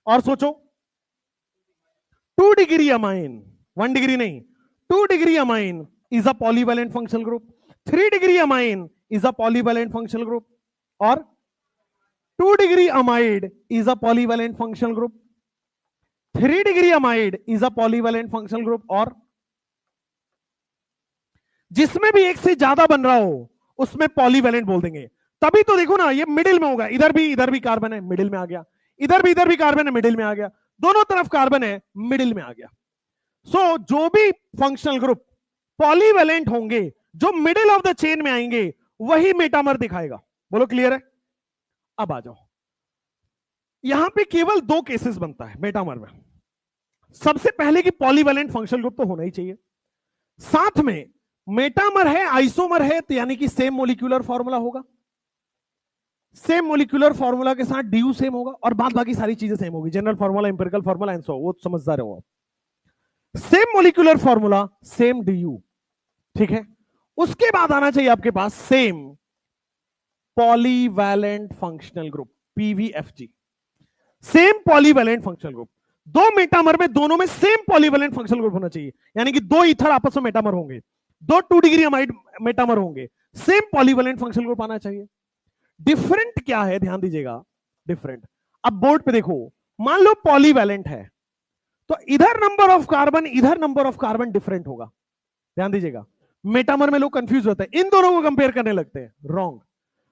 और सोचो 2 डिग्री अमाइन, 1 डिग्री नहीं, 2 degree amine is a polyvalent functional group, 3 degree amine is a polyvalent functional group, और 2 degree amide is a polyvalent functional group, 3 degree amide is a polyvalent functional group, और जिसमें भी एक से ज्यादा बन रहा हो उसमें पॉलीवैलेंट बोल देंगे। तभी तो देखो ना, ये मिडिल में होगा, इधर भी कार्बन है, मिडिल में आ गया, इधर भी कार्बन है, मिडिल में आ गया, दोनों तरफ कार्बन है, मिडिल में आ गया। सो जो भी फंक्शनल ग्रुप पॉलीवैलेंट होंगे, जो मिडिल ऑफ द चेन में आएंगे, वही मेटामर दिखाएगा। बोलो क्लियर है? अब आ जाओ, यहां पे केवल 2 केसेस बनता है मेटामर में। सबसे पहले कि पॉलीवैलेंट फंक्शनल ग्रुप तो होना ही चाहिए, साथ में मेटामर है, आइसोमर है, तो यानी कि सेम मोलिक्यूलर फॉर्मूला होगा, सेम मोलिक्यूलर फॉर्मूला के साथ डीयू सेम होगा, और बाद बाकी सारी चीजें सेम होगी, general formula, empirical formula and so, वो समझदार हो आप। Same molecular formula, same DU, ठीक है। उसके बाद आना चाहिए आपके पास same polyvalent functional group, PVFG, same polyvalent functional group. दो मेटामर में, दोनों में सेम पॉलीवैलेंट फंक्शनल ग्रुप होना चाहिए, यानी कि दो ईथर आपस में मेटामर होंगे, दो 2 डिग्री अमाइड मेटामर होंगे, सेम पॉलीवैलेंट फंक्शनल ग्रुप आना चाहिए। डिफरेंट क्या है, ध्यान दीजिएगा, डिफरेंट। अब बोर्ड पे देखो, मान लो पॉलीवैलेंट है तो इधर नंबर ऑफ कार्बन, इधर नंबर ऑफ कार्बन डिफरेंट होगा। ध्यान दीजिएगा, मेटामर में लोग कंफ्यूज होते हैं, इन दोनों को कंपेयर करने लगते हैं, रॉन्ग।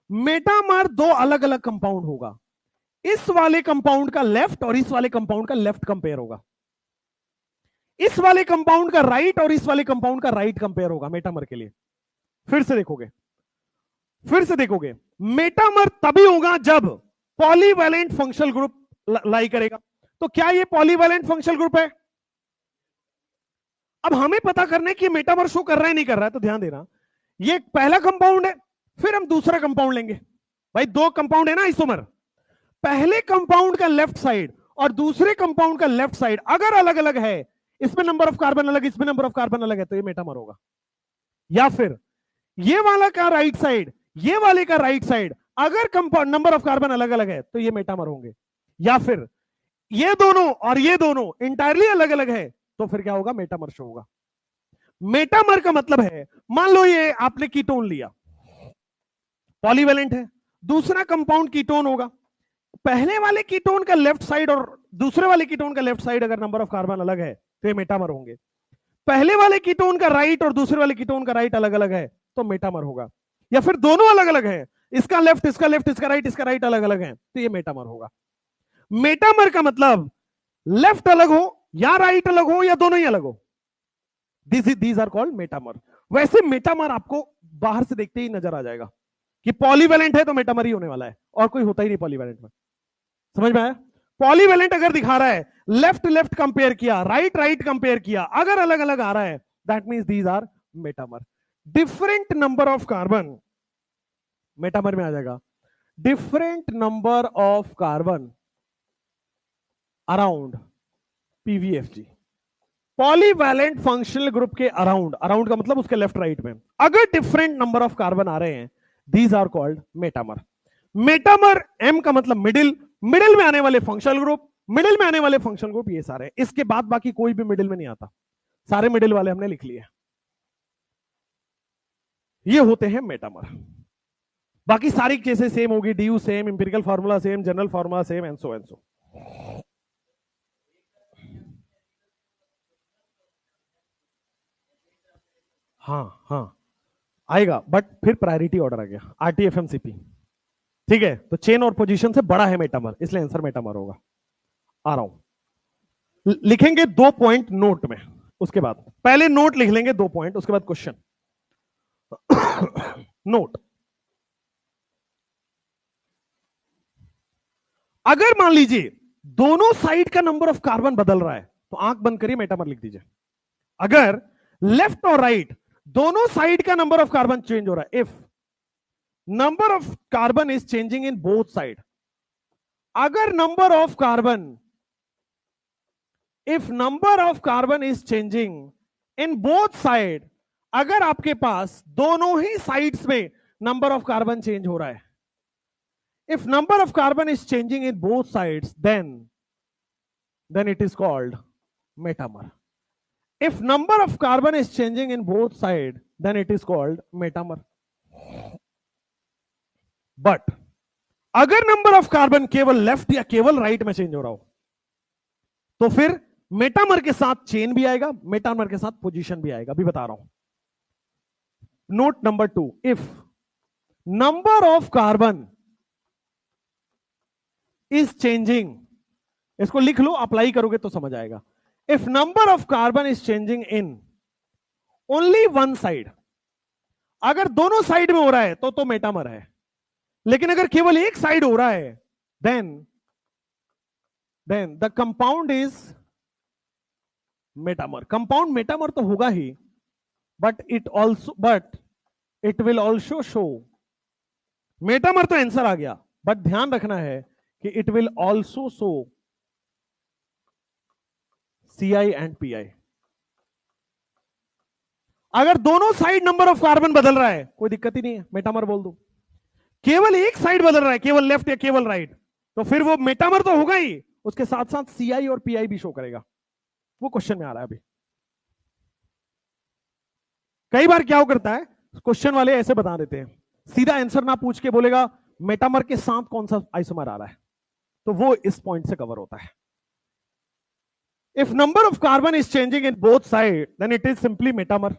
मेटामर दो अलग अलग कंपाउंड होगा, इस वाले कंपाउंड का लेफ्ट और इस वाले कंपाउंड का लेफ्ट कंपेयर होगा, इस वाले कंपाउंड का राइट और इस वाले कंपाउंड का राइट कंपेयर होगा मेटामर के लिए। फिर से देखोगे, फिर से देखोगे, मेटामर तभी होगा जब पॉलीवैलेंट फंक्शनल ग्रुप लाई करेगा। तो क्या ये पॉलीवैलेंट फंक्शनल ग्रुप है? अब हमें पता करना है कि मेटामर शो कर रहा है नहीं कर रहा है, तो ध्यान देना, ये पहला कंपाउंड है, फिर हम दूसरा कंपाउंड लेंगे। भाई दो कंपाउंड है ना आइसोमर, पहले कंपाउंड का लेफ्ट साइड और दूसरे कंपाउंड का लेफ्ट साइड अगर अलग अलग है, इसमें नंबर ऑफ कार्बन अलग, इसमें नंबर ऑफ कार्बन अलग है, तो ये मेटामर होगा। या फिर ये वाला का राइट साइड, ये वाले का राइट साइड अगर कंपाउंड नंबर ऑफ कार्बन अलग अलग है, तो ये मेटामर होंगे। या फिर ये दोनों और ये दोनों इंटायरली अलग अलग है, तो फिर क्या होगा, मेटामर शो होगा। मेटामर का मतलब है, मान लो ये आपने कीटोन लिया, पॉलीवैलेंट है, दूसरा कंपाउंड कीटोन होगा, पहले वाले कीटोन का लेफ्ट साइड और दूसरे वाले कीटोन का लेफ्ट साइड अगर नंबर ऑफ कार्बन अलग है, तो ये मेटामर होंगे। पहले वाले कीटोन का राइट और दूसरे वाले कीटोन का राइट अलग अलग है, तो मेटामर होगा। या फिर दोनों अलग अलग है, इसका लेफ्ट, इसका लेफ्ट, इसका राइट अलग अलग है, तो ये मेटामर होगा। मेटामर का मतलब लेफ्ट अलग हो या राइट अलग हो या दोनों ही अलग हो, दीज आर कॉल्ड मेटामर। वैसे मेटामर आपको बाहर से देखते ही नजर आ जाएगा कि पॉलीवैलेंट है तो मेटामर ही होने वाला है, और कोई होता ही नहीं पॉलीवैलेंट में। समझ में आया? पॉलीवैलेंट अगर दिखा रहा है, लेफ्ट लेफ्ट कंपेयर किया, राइट राइट कंपेयर किया, अगर अलग अलग आ रहा है, that means these are metamer. Different number of carbon metamer में आ जाएगा, different number of carbon around PVFG, polyvalent functional group के अराउंड, अराउंड का मतलब उसके लेफ्ट राइट में अगर डिफरेंट नंबर ऑफ कार्बन आ रहे हैं, these are called metamer. Metamer, M का मतलब मिडिल, मिडिल में आने वाले फंक्शनल ग्रुप, मिडिल में आने वाले फंक्शनल ग्रुप ये सारे, इसके बाद बाकी कोई भी मिडिल में नहीं आता, सारे मिडिल वाले हमने लिख लिए, ये होते हैं मेटामर। बाकी सारी चीजें सेम होगी, DU same, empirical formula same, general formula same, and so and so. हाँ हाँ आएगा, बट फिर प्रायोरिटी ऑर्डर आ गया, आरटीएफएमसीपी, ठीक है। तो चेन और पोजीशन से बड़ा है मेटामर, इसलिए आंसर मेटामर होगा। आ रहा हूं, लिखेंगे 2 पॉइंट नोट में, उसके बाद पहले नोट लिख लेंगे 2 पॉइंट, उसके बाद क्वेश्चन। नोट, अगर मान लीजिए दोनों साइड का नंबर ऑफ कार्बन बदल रहा है, तो आंख बंद करिए, मेटामर लिख दीजिए। अगर लेफ्ट और राइट दोनों साइड का नंबर ऑफ कार्बन चेंज हो रहा है, if number of carbon is changing in both side, अगर number of carbon, if number of carbon is changing in both side, अगर आपके पास दोनों ही साइड्स में नंबर ऑफ कार्बन चेंज हो रहा है, if number of carbon is changing in both sides, then it is called metamer. If number of carbon is changing in both sides, then it is called metamer. But अगर number of carbon केवल left या केवल right में change हो रहा हो, तो फिर मेटामर के साथ चेन भी आएगा, मेटामर के साथ पोजीशन भी आएगा, अभी बता रहा हूं। Note number 2, if number of carbon is changing, इसको लिख लो, अप्लाई करोगे तो समझ आएगा। If number of carbon is changing in only one side, अगर दोनों साइड में हो रहा है तो मेटामर है, लेकिन अगर केवल एक साइड हो रहा है, then the compound is metamer. Compound metamer तो होगा ही, but it will also show, metamer तो आंसर आ गया, बट ध्यान रखना है कि it will also show CI and PI। अगर दोनों साइड नंबर ऑफ कार्बन बदल रहा है कोई दिक्कत ही नहीं है, मेटामर बोल दो। केवल एक साइड बदल रहा है, केवल लेफ्ट या केवल राइट, तो फिर वो मेटामर तो होगा ही, उसके साथ साथ सीआई और पीआई भी शो करेगा। वो क्वेश्चन में आ रहा है अभी। कई बार क्या करता है, क्वेश्चन वाले ऐसे बता देते हैं, सीधा आंसर ना पूछ के बोलेगा मेटामर के साथ कौन सा आइसोमर आ रहा है, तो वो इस पॉइंट से कवर होता है। If number of carbon is changing in both side then it is simply metamer.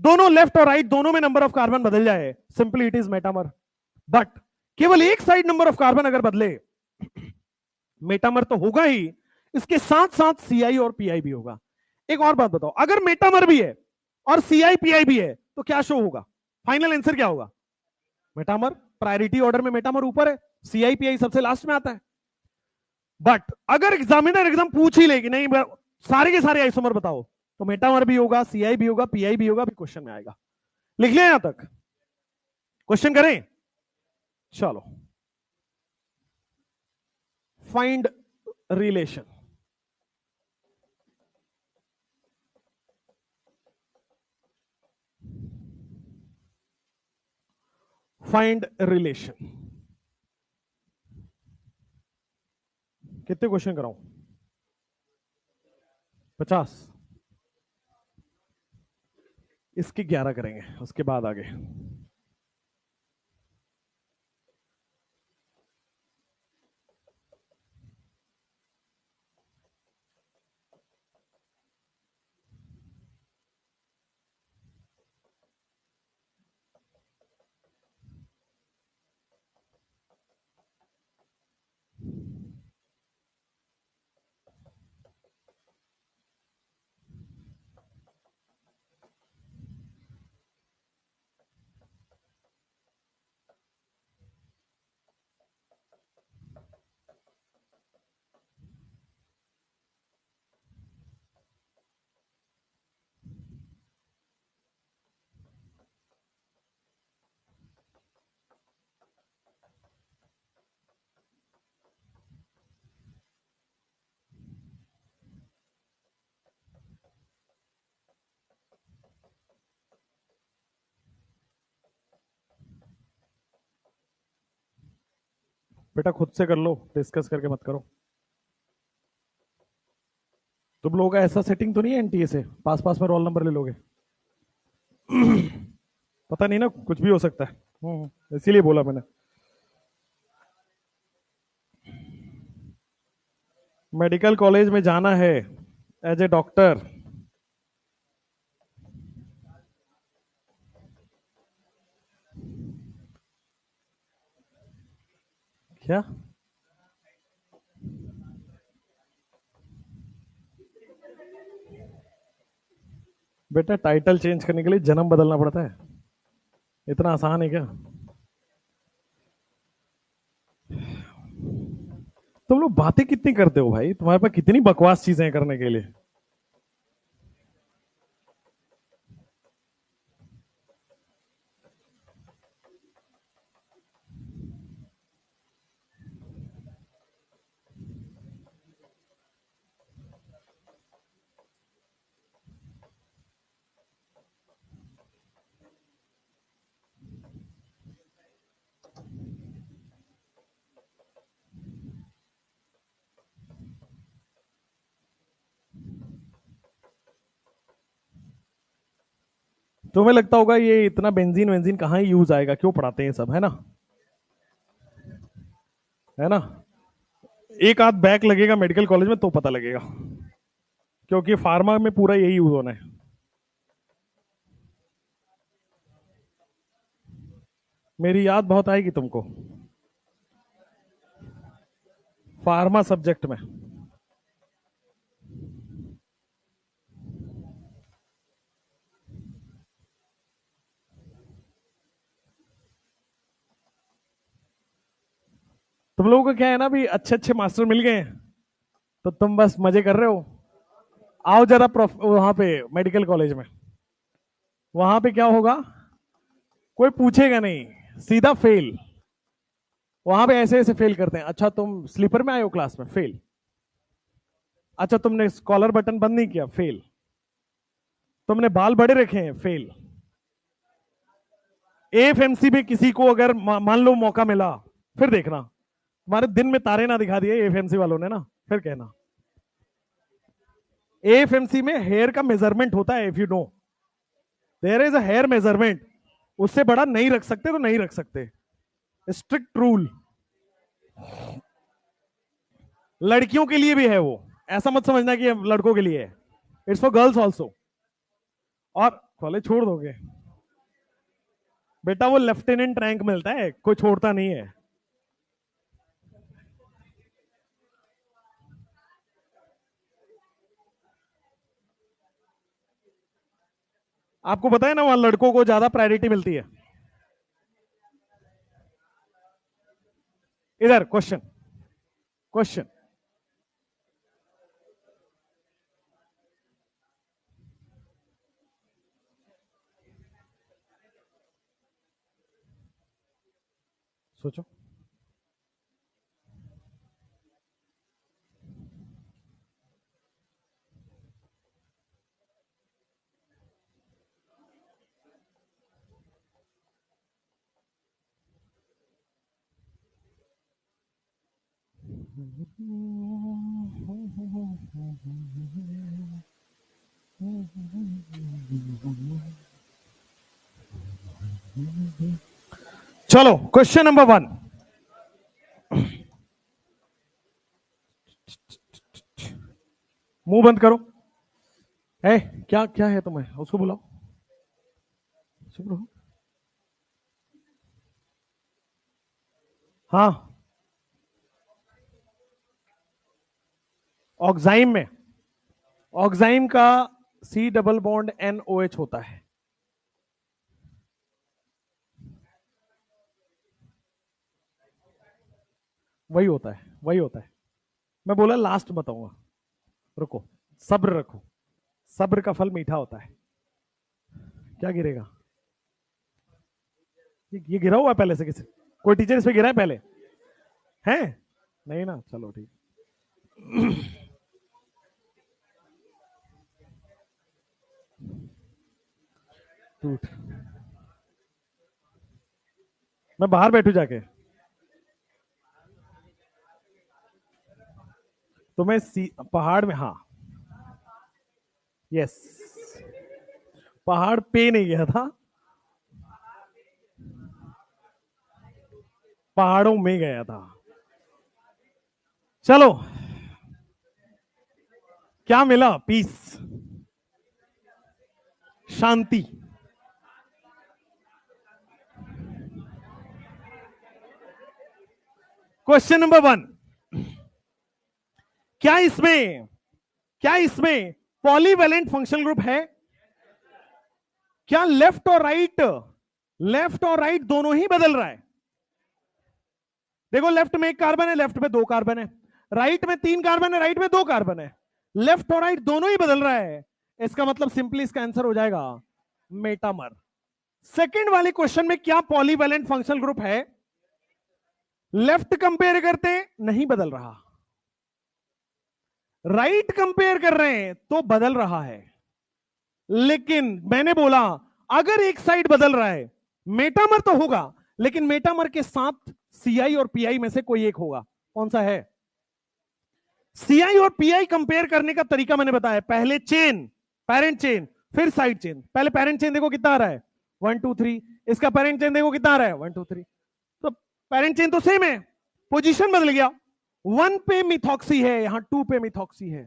दोनों लेफ्ट और राइट दोनों में नंबर ऑफ कार्बन बदल जाए, simply it is metamer. But केवल एक साइड नंबर ऑफ कार्बन अगर बदले, मेटामर तो होगा ही, इसके साथ साथ सीआई और पीआई भी होगा। एक और बात बताओ, अगर मेटामर भी है और सीआई पीआई भी है तो क्या शो होगा, फाइनल आंसर क्या होगा, मेटामर। प्रायोरिटी ऑर्डर में मेटामर ऊपर है, सीआई पीआई सबसे लास्ट में आता है। बट अगर एग्जामिनर एकदम पूछ ही लेगी नहीं सारे के सारे आइसोमर बताओ, तो मेटामर भी होगा, सीआई भी होगा, पीआई भी होगा, भी क्वेश्चन में आएगा। लिख लिया यहां तक, क्वेश्चन करें। चलो, फाइंड रिलेशन। Find relation. कितने क्वेश्चन कराऊं, 50। इसके 11 करेंगे, उसके बाद आगे। बेटा खुद से कर लो, डिस्कस करके मत करो। तुम लोगों का ऐसा सेटिंग तो नहीं है एनटीए से पास पास में रोल नंबर ले लोगे? पता नहीं ना, कुछ भी हो सकता है। इसीलिए बोला मैंने। मेडिकल कॉलेज में जाना है एज ए डॉक्टर। क्या बेटा, टाइटल चेंज करने के लिए जन्म बदलना पड़ता है? इतना आसान है क्या? तुम लोग बातें कितनी करते हो भाई, तुम्हारे पास कितनी बकवास चीजें हैं करने के लिए। तुम्हें लगता होगा ये इतना बेंजीन वेंजीन कहाँ ही यूज आएगा, क्यों पढ़ाते हैं सब, है ना? है ना? एक आध बैक लगेगा मेडिकल कॉलेज में तो पता लगेगा, क्योंकि फार्मा में पूरा यही यूज होना है। मेरी याद बहुत आएगी तुमको फार्मा सब्जेक्ट में। तुम लोगों को क्या है ना, भी अच्छे अच्छे मास्टर मिल गए हैं तो तुम बस मजे कर रहे हो। आओ जरा वहां पे मेडिकल कॉलेज में, वहां पे क्या होगा, कोई पूछेगा नहीं, सीधा फेल। वहां पे ऐसे ऐसे फेल करते हैं। अच्छा तुम स्लीपर में आए हो क्लास में, फेल। अच्छा तुमने कॉलर बटन बंद नहीं किया, फेल। तुमने बाल बड़े रखे हैं, फेल। एएफएमसी में किसी को अगर मान लो मौका मिला, फिर देखना तुम्हारे दिन में तारे ना दिखा दिए एएफएमसी वालों ने ना, फिर कहना। एएफएमसी में हेयर का मेजरमेंट होता है, if you know there is a hair measurement, उससे बड़ा नहीं रख सकते तो नहीं रख सकते, स्ट्रिक्ट रूल। लड़कियों के लिए भी है वो, ऐसा मत समझना कि लड़कों के लिए है, इट्स फॉर गर्ल्स ऑल्सो। और कॉलेज छोड़ दोगे बेटा, वो लेफ्टिनेंट रैंक मिलता है, कोई छोड़ता नहीं है। आपको पता है ना, वहां लड़कों को ज्यादा प्रायोरिटी मिलती है। इधर क्वेश्चन, क्वेश्चन। सोचो। चलो क्वेश्चन नंबर 1। मुंह बंद करो। है क्या, क्या है तुम्हें, उसको बुलाओ। चुप रहो। हाँ, ऑक्साइम में, ऑक्साइम का सी डबल बॉन्ड NOH होता है। वही होता है, वही होता है। मैं बोला लास्ट बताऊंगा, रुको, सब्र रखो, सब्र का फल मीठा होता है। क्या गिरेगा? ये गिरा हुआ है पहले से किसी, कोई टीचर इस पे गिरा है पहले? है नहीं ना, चलो ठीक। टूट, मैं बाहर बैठू जाके, तो मैं पहाड़ में, हाँ यस, पहाड़ पे नहीं गया था, पहाड़ों में गया था। चलो, क्या मिला? पीस, शांति। क्वेश्चन नंबर 1, क्या इसमें, क्या इसमें पॉलीवैलेंट फंक्शनल ग्रुप है? क्या लेफ्ट और राइट, लेफ्ट और राइट दोनों ही बदल रहा है? देखो, लेफ्ट में 1 कार्बन है, लेफ्ट में 2 कार्बन है, राइट में 3 कार्बन है, राइट में 2 कार्बन है, लेफ्ट और राइट दोनों ही बदल रहा है। इसका मतलब सिंपली इसका आंसर हो जाएगा मेटामर। सेकंड वाले क्वेश्चन में क्या पॉलीवैलेंट फंक्शनल ग्रुप है? लेफ्ट कंपेयर करते हैं, नहीं बदल रहा, राइट कंपेयर कर रहे हैं तो बदल रहा है। लेकिन मैंने बोला अगर एक साइड बदल रहा है, मेटामर तो होगा, लेकिन मेटामर के साथ सीआई और पीआई में से कोई एक होगा। कौन सा है? सीआई और पीआई कंपेयर करने का तरीका मैंने बताया, पहले चेन, पेरेंट चेन, फिर साइड चेन। पहले पेरेंट चेन देखो कितना आ रहा है, 1 2 3, इसका पेरेंट चेन देखो कितना आ रहा है, 1 2 3, तो पेरेंट चेन तो सेम है, पोजीशन बदल गया, 1 पे मिथॉक्सी है, यहां 2 पे मिथॉक्सी है,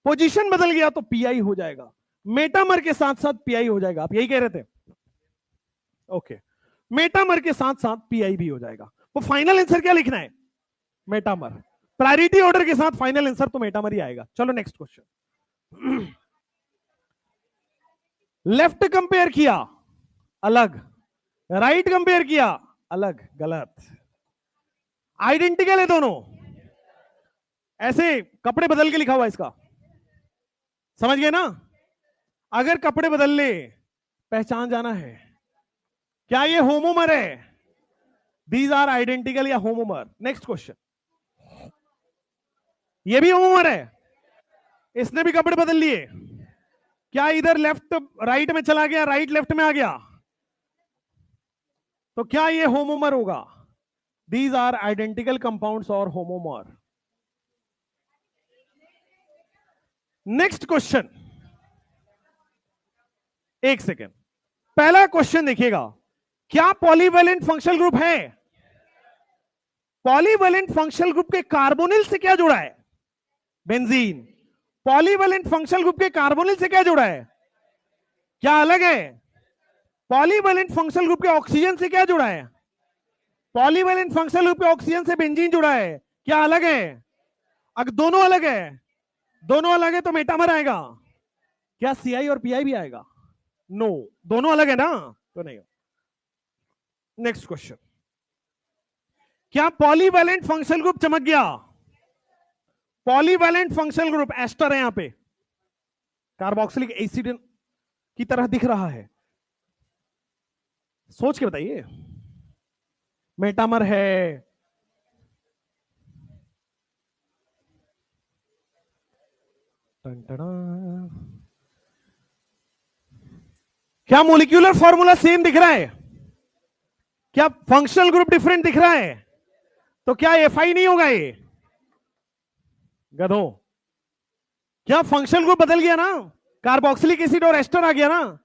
पोजीशन बदल गया तो पीआई हो जाएगा, मेटामर के साथ साथ पीआई हो जाएगा। आप यही कह रहे थे? ओके, मेटामर के साथ साथ पीआई भी हो जाएगा। वो फाइनल आंसर क्या लिखना है? मेटामर। प्रायोरिटी ऑर्डर के साथ फाइनल आंसर तो मेटामर ही आएगा। चलो नेक्स्ट क्वेश्चन। लेफ्ट कंपेयर किया, अलग, राइट कंपेयर किया, अलग, गलत, आइडेंटिकल है दोनों। ऐसे कपड़े बदल के लिखा हुआ इसका, समझ गए ना? अगर कपड़े बदल ले, पहचान जाना है। क्या ये होमोमर है? दीज आर आइडेंटिकल या होमोमर? नेक्स्ट क्वेश्चन, ये भी होमोमर है, इसने भी कपड़े बदल लिए, क्या इधर लेफ्ट राइट में चला गया, राइट लेफ्ट में आ गया, तो क्या ये होमोमर होगा? दीज आर आइडेंटिकल कंपाउंड्स और होमोमर। नेक्स्ट क्वेश्चन, एक सेकेंड, पहला क्वेश्चन देखिएगा, क्या पॉलीवैलेंट फंक्शनल ग्रुप है? पॉलीवैलेंट फंक्शनल ग्रुप के कार्बोनिल से क्या जुड़ा है? बेंजीन। पॉलीवैलेंट फंक्शनल ग्रुप के कार्बोनिल से क्या जुड़ा है? क्या अलग है? पॉलीवैलेंट फंक्शनल ग्रुप के ऑक्सीजन से क्या जुड़ा है? पॉलीवैलेंट फंक्शनल ग्रुप के ऑक्सीजन से बेंजीन जुड़ा है, क्या अलग है? अगर दोनों अलग है, दोनों अलग है तो मेटामर आएगा। क्या सीआई और पीआई भी आएगा? नो, दोनों अलग है ना, तो नहीं। नेक्स्ट क्वेश्चन, क्या पॉलीवैलेंट फंक्शनल ग्रुप चमक गया? पॉलीवैलेंट फंक्शनल ग्रुप एस्टर है, यहां पे कार्बोक्सिलिक एसिड की तरह दिख रहा है, सोच के बताइए। मेटामर है, क्या मोलिक्यूलर फॉर्मूला सेम दिख रहा है? क्या फंक्शनल ग्रुप डिफरेंट दिख रहा है? तो क्या एफआई नहीं होगा ये? गधो, क्या फंक्शनल ग्रुप बदल गया ना, कार्बोक्सिलिक एसिड और एस्टर आ गया ना।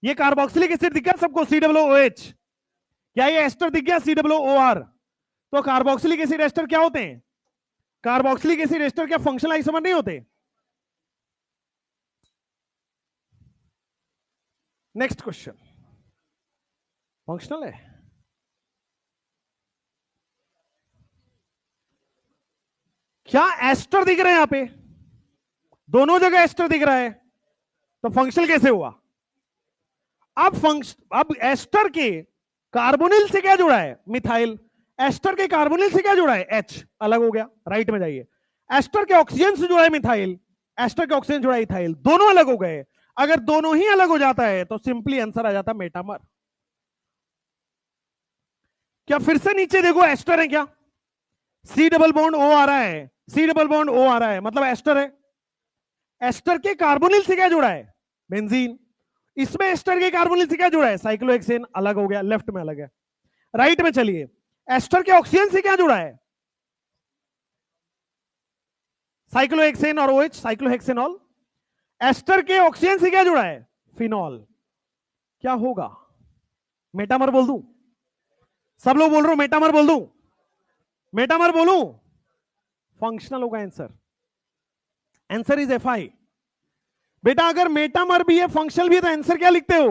ये कार्बोक्सिलिक एसिड दिख गया सबको, COOH। क्या ये एस्टर दिख गया, COOR? तो कार्बोक्सिलिक एसिड एस्टर क्या होते हैं? कार्बोक्सिलिक एसिड एस्टर क्या फंक्शनल आइसोमर नहीं होते? नेक्स्ट क्वेश्चन, फंक्शनल है। क्या एस्टर दिख रहा है यहां पे? दोनों जगह एस्टर दिख रहा है, तो फंक्शनल कैसे हुआ? अब एस्टर के कार्बोनिल से क्या जुड़ा है? मिथाइल। एस्टर के कार्बोनिल से क्या जुड़ा है? H, अलग हो गया, राइट में जाइए। एस्टर के ऑक्सीजन से जुड़ा है मिथाइल, एस्टर के ऑक्सीजन जुड़ा है इथाइल, दोनों अलग हो गए। अगर दोनों ही अलग हो जाता है तो सिंपली आंसर आ जाता मेटामर। क्या फिर से नीचे देखो, एस्टर है क्या? C डबल बॉन्ड O आ रहा है, C डबल बॉन्ड O आ रहा है, मतलब एस्टर है। एस्टर के कार्बोनिल से क्या जुड़ा है? बेंजीन। इसमें एस्टर के कार्बोनिल से क्या जुड़ा है? साइक्लोहेक्सेन, अलग हो गया, लेफ्ट में अलग है। राइट में चलिए, एस्टर के ऑक्सीजन से क्या जुड़ा है? साइक्लोहेक्सेन और OH, साइक्लोहेक्सेनॉल। एस्टर के ऑक्सीजन से क्या जुड़ा है? फिनॉल। क्या होगा? मेटामर बोल दूं? सब लोग बोल रहे हो मेटामर बोल दूं? मेटामर बोलूं? फंक्शनल होगा आंसर। Answer is FI। बेटा अगर मेटामर भी है, फंक्शनल भी है, तो आंसर क्या लिखते हो?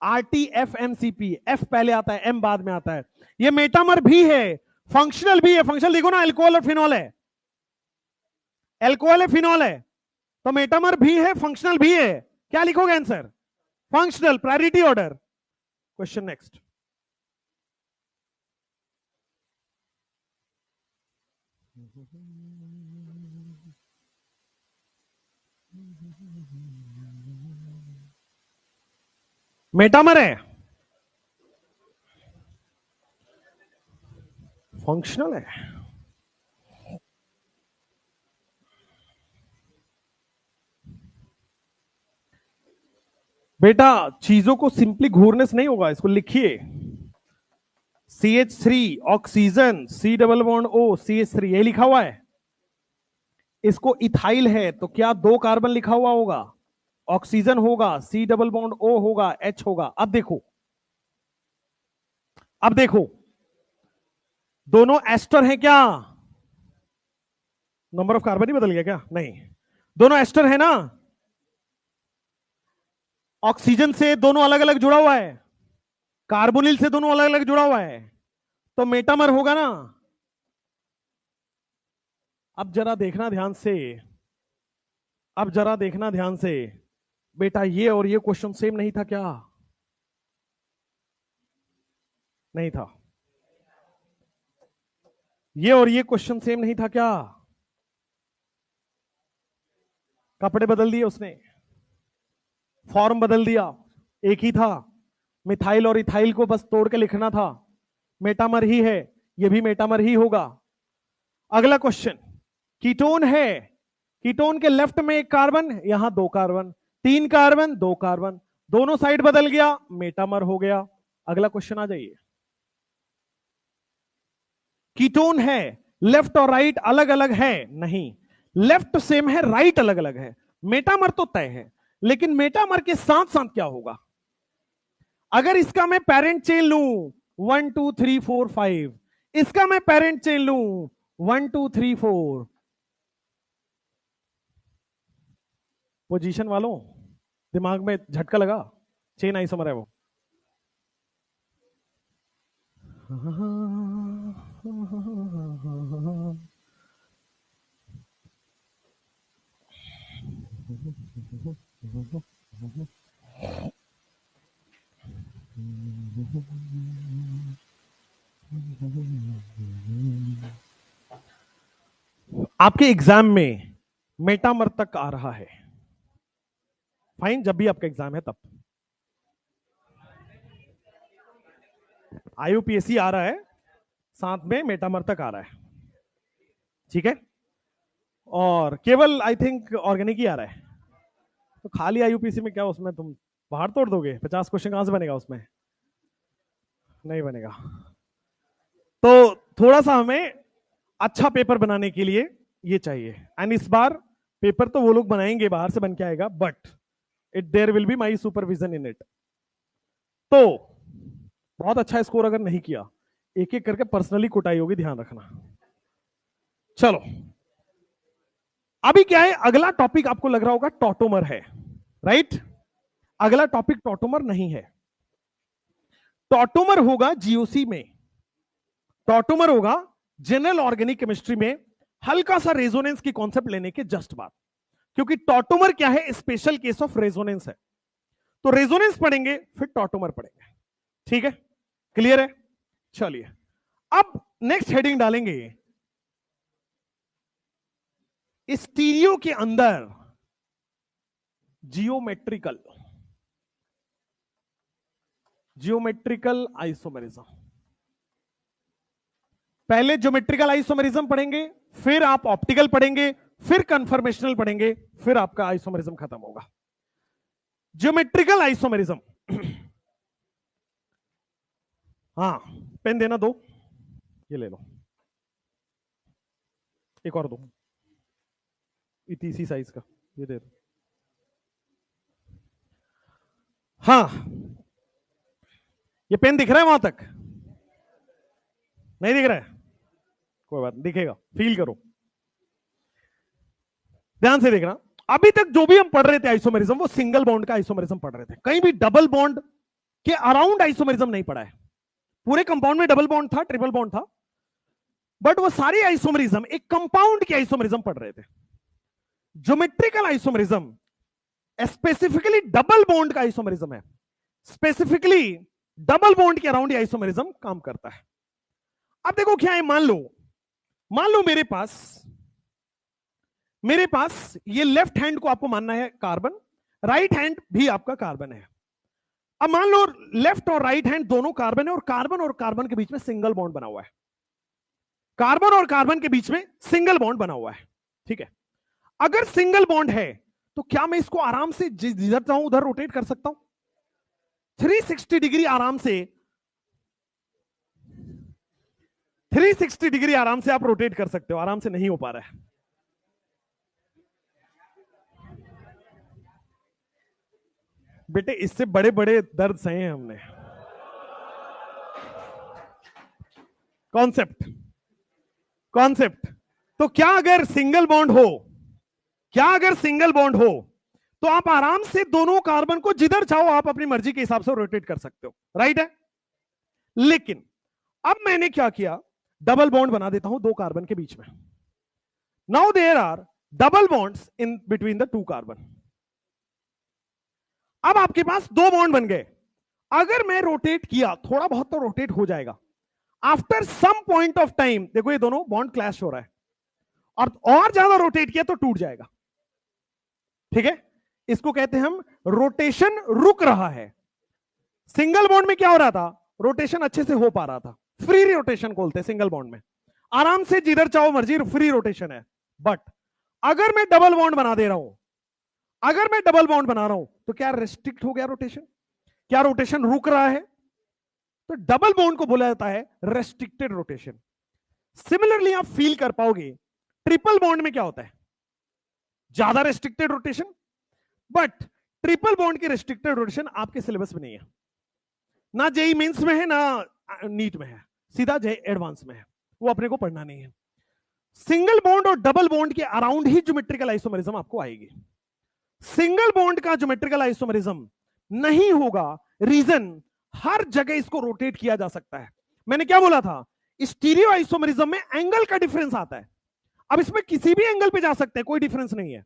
RTFMCP। F पहले आता है, M बाद में आता है। ये मेटामर भी है, फंक्शनल भी है। फंक्शनल देखो ना, अल्कोहल और फिनॉल है, अल्कोहल है, फिनॉल है, तो मेटामर भी है, फंक्शनल भी है। क्या लिखोगे answer? Functional, priority order. Question next, metamer है, फंक्शनल है। बेटा चीजों को सिंपली घूरने से नहीं होगा, इसको लिखिए। CH3 oxygen, C double bond O, CH3, ये लिखा हुआ है। इसको इथाइल है तो क्या 2 कार्बन लिखा हुआ होगा? ऑक्सीजन होगा, C डबल बॉन्ड O होगा, H होगा। अब देखो, अब देखो, दोनों एस्टर हैं क्या? नंबर ऑफ कार्बन ही बदल गया क्या? नहीं, दोनों एस्टर है ना। ऑक्सीजन से दोनों अलग अलग जुड़ा हुआ है, कार्बोनिल से दोनों अलग अलग जुड़ा हुआ है, तो मेटामर होगा ना। अब जरा देखना ध्यान से, अब जरा देखना ध्यान से, बेटा ये और ये क्वेश्चन सेम नहीं था क्या? नहीं था। ये और ये क्वेश्चन सेम नहीं था क्या? कपड़े बदल दिए उसने, फॉर्म बदल दिया, एक ही था। मिथाइल और इथाइल को बस तोड़ के लिखना था। मेटामर ही है, ये भी मेटामर ही होगा। अगला क्वेश्चन, कीटोन है, कीटोन के लेफ्ट में 1 कार्बन, यहां 2 कार्बन, 3 कार्बन 2 कार्बन, दोनों साइड बदल गया, मेटामर हो गया। अगला क्वेश्चन आ जाइए। कीटोन है, लेफ्ट और राइट अलग अलग है? नहीं, लेफ्ट सेम है, राइट अलग अलग है। मेटामर तो तय है, लेकिन मेटामर के साथ साथ क्या होगा? अगर इसका मैं पेरेंट चेन लूं 1 2 3 4 5, इसका मैं पेरेंट चेन लूं 1 2 3 4, पोजीशन वालों दिमाग में झटका लगा? चेन आइसोमर है वो। आपके एग्जाम में मेटामर तक आ रहा है, फाइन, जब भी आपका एग्जाम है तब। आईयूपीएससी आ रहा है, साथ में मेटामर तक आ रहा है, ठीक है। और केवल आई थिंक ऑर्गेनिक ही आ रहा है। तो खाली आईयूपीएससी में क्या, उसमें तुम पहाड़ तोड़ दोगे? 50 क्वेश्चन कहां से बनेगा उसमें? नहीं बनेगा। तो थोड़ा सा हमें अच्छा पेपर बनाने के लिए ये चाहिए, एंड इस बार पेपर तो वो लोग बनाएंगे, बाहर से बन के आएगा, but it there will be my supervision in it. तो बहुत अच्छा स्कोर अगर नहीं किया, एक एक करके पर्सनली कुटाई होगी, ध्यान रखना। चलो, अभी क्या है, अगला टॉपिक आपको लग रहा होगा टॉटोमर है, राइट? अगला टॉपिक टॉटोमर नहीं है। टॉटोमर होगा जीओसी में, टॉटोमर होगा जनरल ऑर्गेनिक केमिस्ट्री में, हल्का सा रेजोनेंस की कॉन्सेप्ट लेने के जस्ट बाद, क्योंकि टॉटोमर क्या है, स्पेशल केस ऑफ रेजोनेंस है। तो रेजोनेंस पढ़ेंगे, फिर टॉटोमर पढ़ेंगे, ठीक है? क्लियर है? चलिए, अब नेक्स्ट हेडिंग डालेंगे, स्टीरियो के अंदर जियोमेट्रिकल आइसोमेरिज्म। पहले ज्योमेट्रिकल आइसोमेरिज्म पढ़ेंगे, फिर आप ऑप्टिकल पढ़ेंगे, फिर कन्फर्मेशनल पढ़ेंगे, फिर आपका आइसोमेरिज्म खत्म होगा। ज्योमेट्रिकल आइसोमेरिज्म, हाँ पेन देना दो, ये ले लो, एक और दो, इसी साइज का, ये दे दो। हाँ, ये पेन दिख रहा है वहां तक? नहीं दिख रहा है? कोई बात नहीं, दिखेगा, फील करो, ध्यान से देखना। अभी तक जो भी हम पढ़ रहे थे आइसोमेरिज्म, वो सिंगल बॉन्ड का आइसोमेरिज्म पढ़ रहे थे, कहीं भी डबल बॉन्ड के अराउंड आइसोमेरिज्म नहीं पढ़ा है। पूरे कंपाउंड में डबल बॉन्ड था, ट्रिपल बॉन्ड था, बट वो सारी आइसोमेरिज्म एक कंपाउंड के आइसोमेरिज्म पढ़ रहे थे। Geometrical isomerism specifically double bond का आइसोमेरिज्म है, स्पेसिफिकली डबल बॉन्ड के अराउंड आइसोमेरिज्म काम करता है। अब देखो क्या है, मान लो मेरे पास ये लेफ्ट हैंड को आपको मानना है कार्बन, राइट हैंड भी आपका कार्बन है। अब मान लो लेफ्ट और राइट हैंड दोनों कार्बन है, और कार्बन के बीच में सिंगल बॉन्ड बना हुआ है, कार्बन और कार्बन के बीच में सिंगल बॉन्ड बना हुआ है, ठीक है? अगर सिंगल बॉन्ड है तो क्या मैं इसको आराम से जिधर चाहूं उधर रोटेट कर सकता हूं? 360 डिग्री आराम से, 360 डिग्री आराम से आप रोटेट कर सकते हो, आराम से नहीं हो पा रहा है। बेटे इससे बड़े बड़े दर्द सहे हैं हमने। कॉन्सेप्ट तो क्या अगर सिंगल बॉन्ड हो, तो आप आराम से दोनों कार्बन को जिधर चाहो आप अपनी मर्जी के हिसाब से रोटेट कर सकते हो, राइट है? लेकिन अब मैंने क्या किया, डबल बॉन्ड बना देता हूं दो कार्बन के बीच में। Now there are double bonds in between the two carbon. अब आपके पास दो बॉन्ड बन गए। अगर मैं रोटेट किया, थोड़ा बहुत तो रोटेट हो जाएगा, after some point of time देखो ये दोनों बॉन्ड क्लैश हो रहा है, और ज्यादा रोटेट किया तो टूट जाएगा, ठीक है? इसको कहते हैं हम रोटेशन रुक रहा है। सिंगल बॉन्ड में क्या हो रहा था, रोटेशन अच्छे से हो पा रहा था, फ्री रोटेशन बोलते हैं सिंगल बॉन्ड में, आराम से जिधर चाहो मर्जी फ्री रोटेशन है। बट अगर मैं डबल बॉन्ड बना दे रहा हूं, अगर मैं डबल बॉन्ड बना रहा हूं तो क्या रेस्ट्रिक्ट हो गया रोटेशन? क्या रोटेशन रुक रहा है? तो डबल बॉन्ड को बोला जाता है रेस्ट्रिक्टेड रोटेशन। सिमिलरली आप फील कर पाओगे ट्रिपल बॉन्ड में क्या होता है, ज्यादा restricted rotation. But triple bond की रेस्ट्रिक्टेड रोटेशन आपके सिलेबस में नहीं है, ना जेई मेंस में है ना नीट में है, सीधा जेई एडवांस में है, वो अपने को पढ़ना नहीं है। सिंगल बॉन्ड और डबल बॉन्ड के अराउंड ही ज्योमेट्रिकल आइसोमेरिज्म आपको आएगी। सिंगल बॉन्ड का ज्योमेट्रिकल आइसोमेरिज्म नहीं होगा, रीजन हर जगह इसको रोटेट किया जा सकता है। मैंने क्या बोला था, स्टीरियो आइसोमेरिज्म में एंगल का डिफरेंस आता है। अब इसमें किसी भी एंगल पे जा सकते हैं, कोई डिफरेंस नहीं है,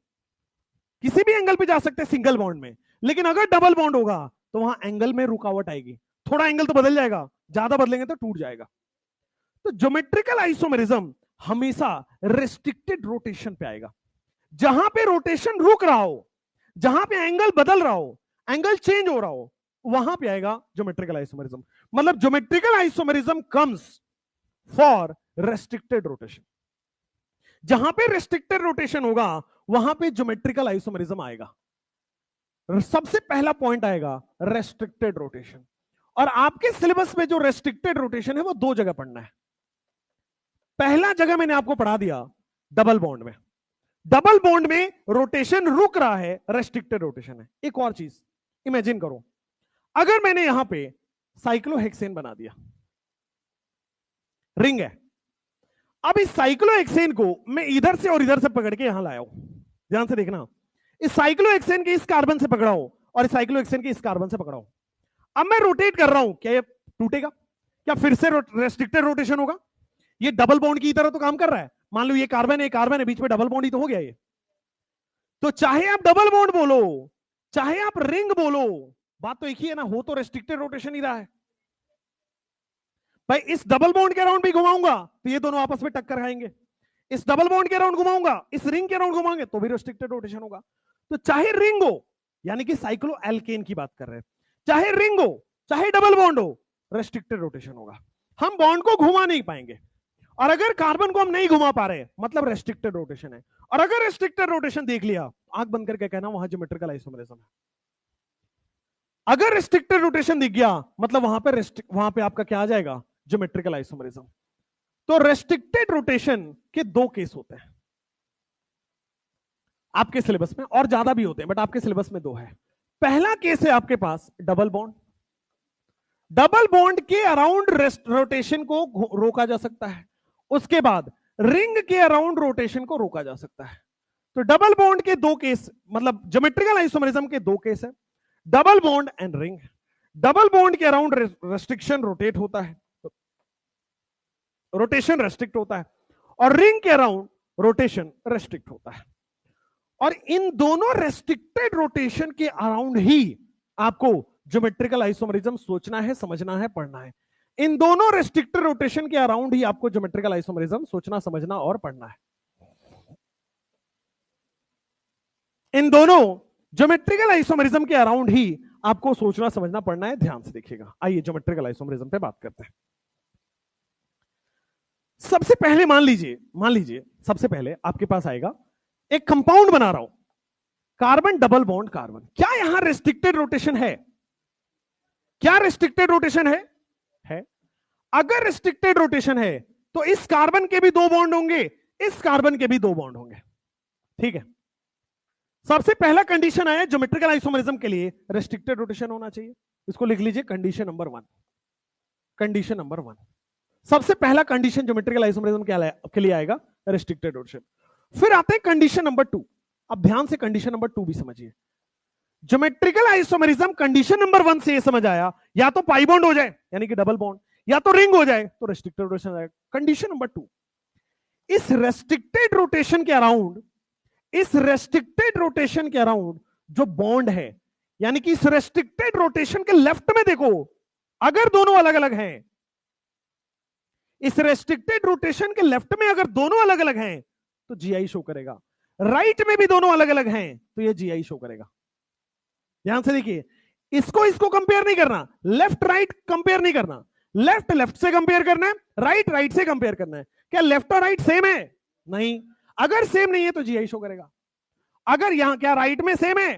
किसी भी एंगल पे जा सकते हैं सिंगल बॉन्ड में। लेकिन अगर डबल बॉन्ड होगा तो वहां एंगल में रुकावट आएगी, थोड़ा एंगल तो बदल जाएगा, ज्यादा बदलेंगे तो टूट जाएगा। तो ज्योमेट्रिकल आइसोमेरिज्म हमेशा रेस्ट्रिक्टेड रोटेशन पे आएगा। जहां पे रोटेशन रुक रहा हो, जहां पे एंगल बदल रहा हो, एंगल चेंज हो रहा हो, वहां पे आएगा ज्योमेट्रिकल आइसोमेरिज्म। मतलब geometrical isomerism comes for restricted rotation. जहां पे रेस्ट्रिक्टेड रोटेशन होगा वहां पे ज्योमेट्रिकल आइसोमेरिज्म आएगा। सबसे पहला पॉइंट आएगा रेस्ट्रिक्टेड रोटेशन। और आपके सिलेबस में जो रेस्ट्रिक्टेड रोटेशन है वो दो जगह पढ़ना है। पहला जगह मैंने आपको पढ़ा दिया डबल बॉन्ड में। डबल बॉन्ड में रोटेशन रुक रहा है, रेस्ट्रिक्टेड रोटेशन है। एक और चीज इमेजिन करो, अगर मैंने यहां पे साइक्लोहेक्सेन बना दिया, रिंग है, अब इस साइक्लोहेक्सेन को मैं इधर से और इधर से पकड़ के यहां लाया हूं, ध्यान से देखना, इस साइक्लोहेक्सेन के इस कार्बन से पकड़ा हूं और इस साइक्लोहेक्सेन के इस कार्बन से पकड़ा हूं। अब मैं रोटेट कर रहा हूं, क्या ये टूटेगा? क्या फिर से रेस्ट्रिक्टेड रोटेशन होगा? ये डबल बॉन्ड की तरह तो काम कर रहा है। मान लो ये कार्बन है, बीच में डबल बॉन्ड ही तो हो गया ये। तो चाहे आप डबल बॉन्ड बोलो, चाहे आप रिंग बोलो, बात तो एक ही है ना, हो तो रेस्ट्रिक्टेड रोटेशन ही रहा है। भाई इस डबल बॉन्ड के अराउंड भी घुमाऊंगा तो ये दोनों आपस में टक्कर खाएंगे, इस डबल बॉन्ड के अराउंड घुमाऊंगा, इस रिंग के अराउंड घुमाएंगे तो भी रेस्ट्रिक्टेड रोटेशन होगा। तो चाहे रिंग हो, यानी कि साइक्लो एल्केन की बात कर रहे हैं, चाहे रिंग हो चाहे डबल बॉन्ड हो, रेस्ट्रिक्टेड रोटेशन होगा। हम बॉन्ड को घुमा नहीं पाएंगे, और अगर कार्बन को हम नहीं घुमा पा रहे मतलब रेस्ट्रिक्टेड रोटेशन है। और अगर रेस्ट्रिक्टेड रोटेशन देख लिया, आंख बंद करके कहना वहां ज्योमेट्रिकल आइसोमेरिज्म है। अगर रेस्ट्रिक्टेड रोटेशन दिख गया मतलब वहां पे आपका क्या आ जाएगा, ज्योमेट्रिकल आइसोमेरिज्म। तो रेस्ट्रिक्टेड रोटेशन के दो केस होते हैं आपके सिलेबस में, और ज्यादा भी होते हैं बट आपके सिलेबस में दो है। पहला केस है आपके पास डबल बॉन्ड। डबल बॉन्ड के अराउंड रोटेशन को रोका जा सकता है, उसके बाद रिंग के अराउंड रोटेशन को रोका जा सकता है। तो डबल बॉन्ड के दो केस, मतलब ज्योमेट्रिकल आइसोमेरिज्म के दो केस है, double bond and ring. Double bond के अराउंड रेस्ट्रिक्शन रोटेट होता है, रोटेशन रेस्ट्रिक्ट होता है, और रिंग के अराउंड रोटेशन रेस्ट्रिक्ट होता है। और इन दोनों रेस्ट्रिक्टेड रोटेशन के अराउंड ही आपको ज्योमेट्रिकल आइसोमेरिज्म सोचना है, समझना है, पढ़ना है। इन दोनों रेस्ट्रिक्टेड रोटेशन के अराउंड ही आपको ज्योमेट्रिकल आइसोमेरिज्म सोचना, समझना और पढ़ना है। इन दोनों ज्योमेट्रिकल आइसोमेरिज्म के अराउंड ही आपको सोचना, समझना, पढ़ना है। ध्यान से देखिएगा। आइए ज्योमेट्रिकल आइसोमेरिज्म पे बात करते हैं। सबसे पहले मान लीजिए सबसे पहले आपके पास आएगा एक कंपाउंड बना रहा हूं, कार्बन डबल बॉन्ड कार्बन। क्या यहां रेस्ट्रिक्टेड रोटेशन है? क्या रेस्ट्रिक्टेड रोटेशन है? अगर रेस्ट्रिक्टेड रोटेशन है तो इस कार्बन के भी दो बॉन्ड होंगे, इस कार्बन के भी दो बॉन्ड होंगे, ठीक है। सबसे पहला कंडीशन आया ज्योमेट्रिकल आइसोमेरिज्म के लिए रेस्ट्रिक्टेड रोटेशन होना चाहिए। इसको लिख लीजिए, कंडीशन नंबर 1। कंडीशन नंबर 1, सबसे पहला कंडीशन ज्योमेट्रिकल आइसोमेरिज्म के लिए आएगा रेस्ट्रिक्टेड रोटेशन। फिर आते हैं कंडीशन नंबर 2। अब ध्यान से कंडीशन नंबर 2 भी समझिए। ज्योमेट्रिकल आइसोमेरिज्म कंडीशन नंबर 1 से ये समझ आया, या तो पाई बॉन्ड हो जाए यानी कि डबल बॉन्ड, या तो रिंग हो जाए तो रेस्ट्रिक्टेड रोटेशन आएगा। कंडीशन नंबर 2, इस रेस्ट्रिक्टेड रोटेशन के अराउंड, इस रेस्ट्रिक्टेड रोटेशन के अराउंड जो बॉन्ड है, यानी कि इस रेस्ट्रिक्टेड रोटेशन के लेफ्ट में देखो, अगर दोनों अलग अलग हैं, इस रेस्ट्रिक्टेड रोटेशन के लेफ्ट में अगर दोनों अलग अलग हैं तो जीआई शो करेगा, राइट में भी दोनों अलग अलग हैं तो ये जीआई शो करेगा। ध्यान से देखिए, इसको कंपेयर नहीं करना, लेफ्ट राइट कंपेयर नहीं करना, लेफ्ट लेफ्ट से कंपेयर करना है, राइट राइट से कंपेयर करना है। क्या लेफ्ट और राइट सेम है? नहीं। अगर सेम नहीं है तो जीआई शो करेगा। अगर यहां क्या राइट में सेम है,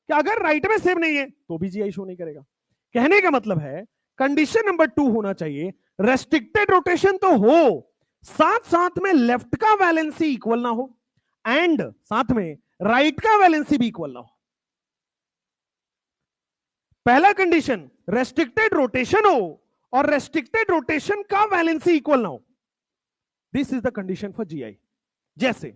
क्या अगर राइट में सेम नहीं है तो भी जीआई शो नहीं करेगा। कहने का मतलब है कंडीशन नंबर 2 होना चाहिए रेस्ट्रिक्टेड रोटेशन तो हो, साथ साथ में लेफ्ट का वैलेंसी इक्वल ना हो एंड साथ में राइट का वैलेंसी भी इक्वल ना हो। पहला कंडीशन रेस्ट्रिक्टेड रोटेशन हो और रेस्ट्रिक्टेड रोटेशन का वैलेंसी इक्वल ना हो, this is the condition for GI. जैसे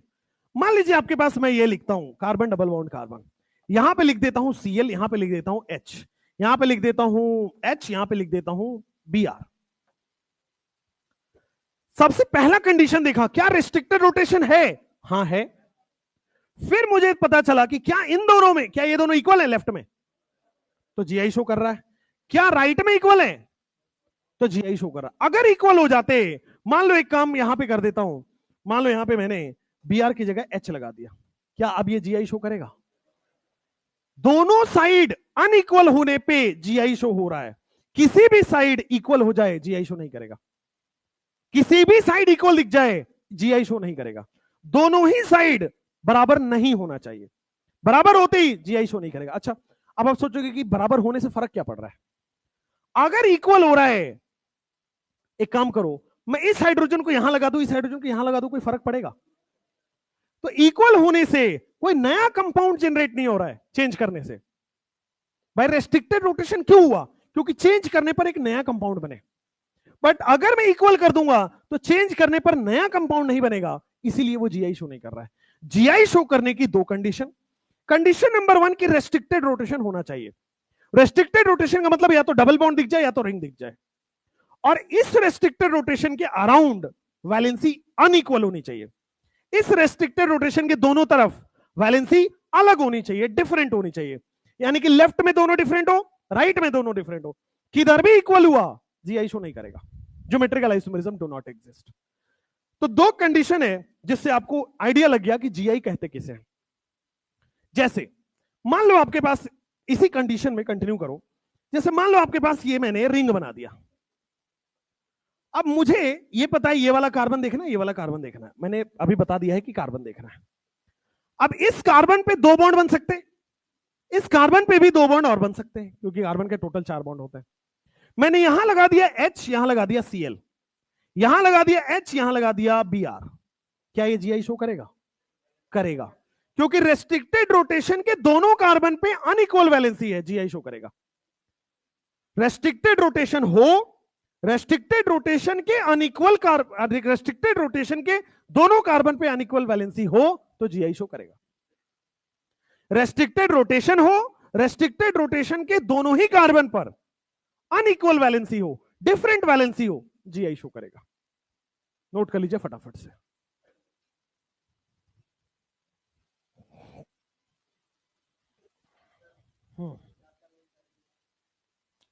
मान लीजिए आपके पास मैं ये लिखता हूं कार्बन डबल बॉन्ड कार्बन, यहां पे लिख देता हूं Cl, यहां पे लिख देता हूं H, यहां पे लिख देता हूं H, यहां पे लिख देता हूं Br। सबसे पहला कंडीशन देखा, क्या रेस्ट्रिक्टेड रोटेशन है? हां है। फिर मुझे पता चला कि क्या इन दोनों में, क्या ये दोनों इक्वल है लेफ्ट में, तो जीआई शो कर रहा है। क्या राइट में इक्वल है, तो जीआई शो कर रहा है। अगर इक्वल हो जाते, मान लो एक काम यहां पे कर देता हूं, मान लो यहां पे मैंने Br की जगह H लगा दिया, क्या अब ये जीआई शो करेगा? दोनों साइड अनइक्वल होने पे जीआई शो हो रहा है, किसी भी साइड इक्वल हो जाए जीआई शो नहीं करेगा, किसी भी साइड इक्वल दिख जाए जीआई शो नहीं करेगा। दोनों ही साइड बराबर नहीं होना चाहिए, बराबर होते ही जीआई शो नहीं करेगा। अच्छा, अब आप सोचोगे कि बराबर होने से फर्क क्या पड़ रहा है? अगर इक्वल हो रहा है, एक काम करो, मैं इस हाइड्रोजन को यहां लगा दूं, इस हाइड्रोजन को यहां लगा दूं, कोई फर्क पड़ेगा? तो इक्वल होने से कोई नया कंपाउंड जनरेट नहीं हो रहा है चेंज करने से। भाई रेस्ट्रिक्टेड रोटेशन क्यों हुआ? क्योंकि चेंज करने पर एक नया कंपाउंड बने। बट अगर मैं इक्वल कर दूंगा तो चेंज करने पर नया कंपाउंड नहीं बनेगा, इसीलिए वो जीआई शो नहीं कर रहा है। जीआई शो करने की दो कंडीशन, कंडीशन नंबर 1 की रेस्ट्रिक्टेड रोटेशन होना चाहिए। रेस्ट्रिक्टेड रोटेशन का मतलब या तो डबल बॉन्ड दिख जाए या तो रिंग दिख जाए, और इस रेस्ट्रिक्टेड रोटेशन के अराउंड वैलेंसी अनइक्वल होनी चाहिए। इस रेस्ट्रिक्टेड रोटेशन के दोनों तरफ वैलेंसी अलग होनी चाहिए, डिफरेंट होनी चाहिए, यानी कि लेफ्ट में दोनों डिफरेंट हो, राइट में दोनों डिफरेंट हो। किधर भी इक्वल हुआ जीआई शो नहीं करेगा, geometrical isomerism do not exist. तो दो कंडीशन है जिससे आपको आइडिया लग गया कि जीआई कहते किसे हैं। जैसे मान लो आपके पास, इसी कंडीशन में कंटिन्यू करो, जैसे मान लो आपके पास ये मैंने रिंग बना दिया। अब मुझे ये पता है ये वाला कार्बन देखना है, ये वाला कार्बन देखना है, मैंने अभी बता दिया है कि कार्बन देखना है। अब इस कार्बन पे 2 बॉन्ड बन सकते हैं, इस कार्बन पे भी 2 बॉन्ड और बन सकते हैं, क्योंकि कार्बन के टोटल 4 बॉन्ड होते हैं। मैंने यहां लगा दिया H, यहां लगा दिया Cl, यहां लगा दिया H, यहां लगा दिया Br। क्या ये जीआई शो करेगा? करेगा, क्योंकि रेस्ट्रिक्टेड रोटेशन के दोनों कार्बन पे अनइक्वल वैलेंसी है, जीआई शो करेगा। रेस्ट्रिक्टेड रोटेशन हो, रेस्ट्रिक्टेड रोटेशन के अनइक्वल रेस्ट्रिक्टेड रोटेशन के दोनों कार्बन पे अनइक्वल वैलेंसी हो तो जीआई शो करेगा। रेस्ट्रिक्टेड रोटेशन हो, रेस्ट्रिक्टेड रोटेशन के दोनों ही कार्बन पर अनइक्वल वैलेंसी हो, डिफरेंट वैलेंसी हो, जीआई शो करेगा। नोट कर लीजिए फटाफट से।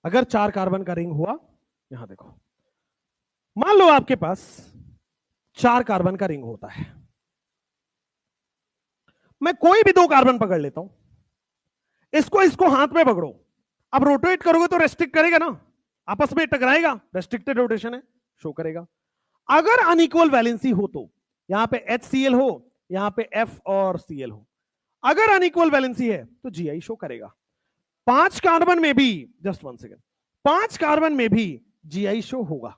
अगर 4 कार्बन का रिंग हुआ, यहां देखो, मान लो आपके पास 4 कार्बन का रिंग होता है, मैं कोई भी 2 कार्बन पकड़ लेता हूं, इसको हाथ में पकड़ो, अब रोटेट करोगे तो रेस्ट्रिक्ट करेगा ना, आपस में टकराएगा, रेस्ट्रिक्टेड रोटेशन है, शो करेगा। अगर अनइक्वल वैलेंसी हो तो यहां पे HCl हो, यहां पे F और Cl हो, अगर अनइक्वल वैलेंसी है तो जीआई शो करेगा। 5 कार्बन में भी, जस्ट 1 सेकेंड, 5 कार्बन में भी जीआई शो होगा।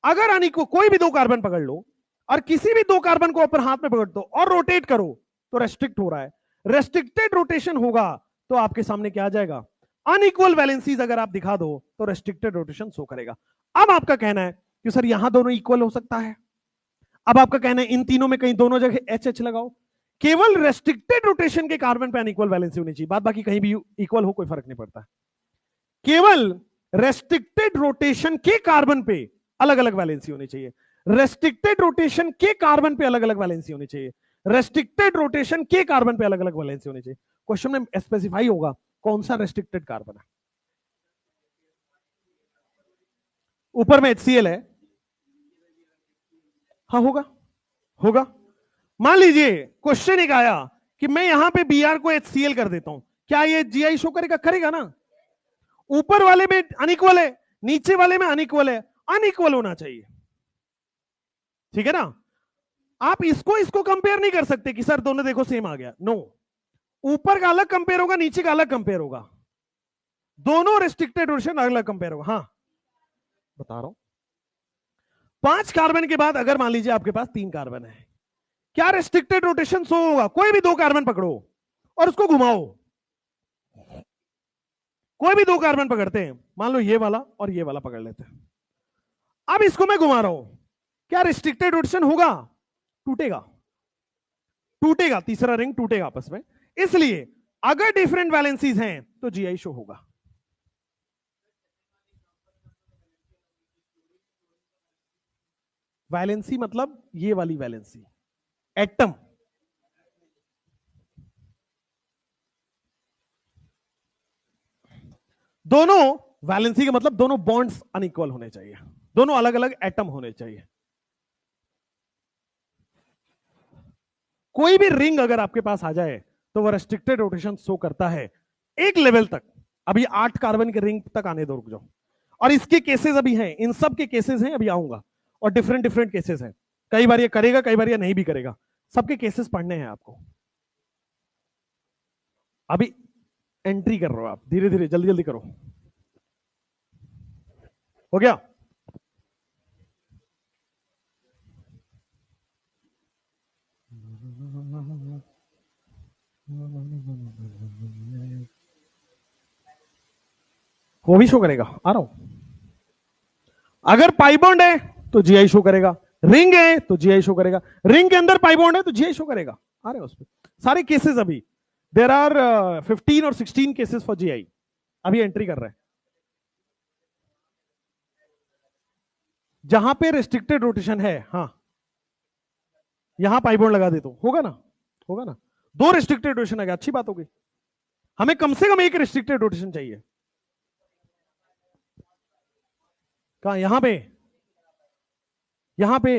अगर अनइक्वल, कोई भी 2 कार्बन पकड़ लो और किसी भी 2 कार्बन को ऊपर हाथ में पकड़ दो और रोटेट करो तो रेस्ट्रिक्ट हो रहा है, रेस्ट्रिक्टेड रोटेशन होगा तो आपके सामने क्या आ जाएगा? अनइक्वल वैलेंसीज अगर आप दिखा दो तो रेस्ट्रिक्टेड रोटेशन शो करेगा। अब आपका कहना है कि सर यहां दोनों इक्वल हो सकता है, अब आपका कहना है इन तीनों में कहीं दोनों जगह HH लगाओ, केवल रेस्ट्रिक्टेड रोटेशन के कार्बन पे अनइक्वल वैलेंसी होनी चाहिए, बात बाकी कहीं भी इक्वल हो कोई फर्क नहीं पड़ता, केवल रेस्ट्रिक्टेड रोटेशन के कार्बन पे अलग अलग वैलेंसी होनी चाहिए, रेस्ट्रिक्टेड रोटेशन के कार्बन पे अलग अलग वैलेंसी होनी चाहिए, रेस्ट्रिक्टेड रोटेशन के कार्बन पे अलग अलग वैलेंसी होनी चाहिए। क्वेश्चन में स्पेसिफाई होगा कौन सा रेस्ट्रिक्टेड कार्बन है। ऊपर में HCl है, हाँ होगा, होगा। मान लीजिए क्वेश्चन एक आया कि मैं यहां पे Br को HCl कर देता हूं, क्या ये जीआई शो करेगा? करेगा ना। ऊपर वाले में अनइक्वल है, नीचे वाले में अनइक्वल है, अनइक्वल होना चाहिए, ठीक है ना। आप इसको कंपेयर नहीं कर सकते कि सर दोनों देखो सेम आ गया, नो। ऊपर का अलग कंपेयर होगा, नीचे का अलग कंपेयर होगा, दोनों रेस्ट्रिक्टेड रोटेशन अलग कंपेयर होगा। हाँ बता रहा हूं, 5 कार्बन के बाद अगर मान लीजिए आपके पास 3 कार्बन है, क्या रेस्ट्रिक्टेड रोटेशन शो होगा? कोई भी 2 कार्बन पकड़ो और उसको घुमाओ, कोई भी 2 कार्बन पकड़ते हैं, मान लो ये वाला और ये वाला पकड़ लेते हैं, अब इसको मैं घुमा रहा हूं, क्या रेस्ट्रिक्टेड रोटेशन होगा? टूटेगा, टूटेगा, तीसरा रिंग टूटेगा आपस में। इसलिए अगर डिफरेंट वैलेंसीज हैं तो जीआई शो होगा। वैलेंसी मतलब ये वाली वैलेंसी, एटम। दोनों वैलेंसी का मतलब दोनों बॉन्ड्स अनइक्वल होने चाहिए, दोनों अलग अलग एटम होने चाहिए। कोई भी रिंग अगर आपके पास आ जाए तो वह रेस्ट्रिक्टेड रोटेशन शो करता है एक लेवल तक। अभी 8 कार्बन के रिंग तक आने दो, रुक जाओ। और इसके केसेस अभी हैं, इन सब के केसेस हैं, अभी आऊंगा, और डिफरेंट डिफरेंट केसेस हैं। कई बार ये करेगा, कई बार ये नहीं भी करेगा, सबके केसेस पढ़ने हैं आपको। अभी एंट्री कर रहे हो आप, धीरे धीरे, जल्दी जल्दी करो। हो गया? वो भी शो करेगा, आ रहा हूं। अगर पाई बॉन्ड है तो जीआई शो करेगा, रिंग है तो जीआई शो करेगा, रिंग के अंदर पाई बॉन्ड है तो जीआई शो करेगा। आ रहे हैं उस पर सारे केसेस। अभी देर आर 15 और 16 केसेस फॉर जीआई, अभी एंट्री कर रहे हैं। जहां पे रेस्ट्रिक्टेड रोटेशन है, हाँ, यहां पाई बॉन्ड लगा दे तो होगा ना, होगा ना। 2 रेस्ट्रिक्टेड रोटेशन आ गया, अच्छी बात हो गई। हमें कम से कम एक रेस्ट्रिक्टेड रोटेशन चाहिए। कहां? यहां पे, यहां पे।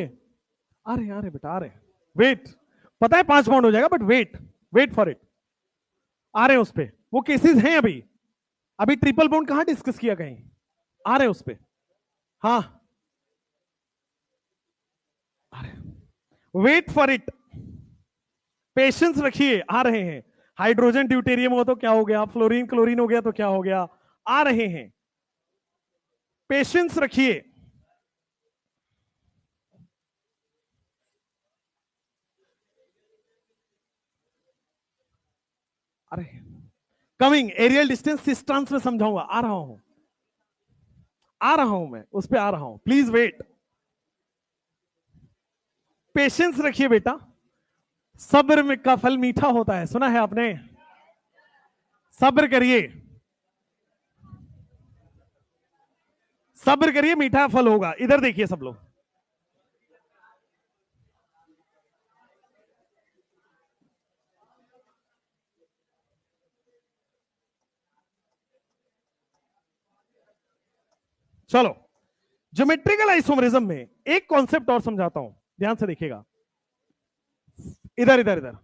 आ रहे बेटा, आ रहे। वेट, पता है 5 बॉन्ड हो जाएगा, but wait, wait for it. आ रहे हैं उस पे, वो केसेस हैं अभी। अभी ट्रिपल बॉन्ड कहां डिस्कस किया कहीं? आ रहे हैं उस पे, हाँ, वेट फॉर इट, पेशेंस रखिए, आ रहे हैं। हाइड्रोजन ड्यूटेरियम हो तो क्या हो गया, फ्लोरीन क्लोरीन हो गया तो क्या हो गया, आ रहे हैं, पेशेंस रखिए। अरे कमिंग, एरियल डिस्टेंस सिस्टेंस में समझाऊंगा, आ रहा हूं, आ रहा हूं, मैं उस पर आ रहा हूं, प्लीज वेट, पेशेंस रखिए बेटा। सब्र का फल मीठा होता है, सुना है आपने? सब्र करिए, सब्र करिए, मीठा फल होगा। इधर देखिए सब लोग, चलो ज्योमेट्रिकल आइसोमरिज्म में एक कॉन्सेप्ट और समझाता हूं, ध्यान से देखिएगा। इधर इधर इधर,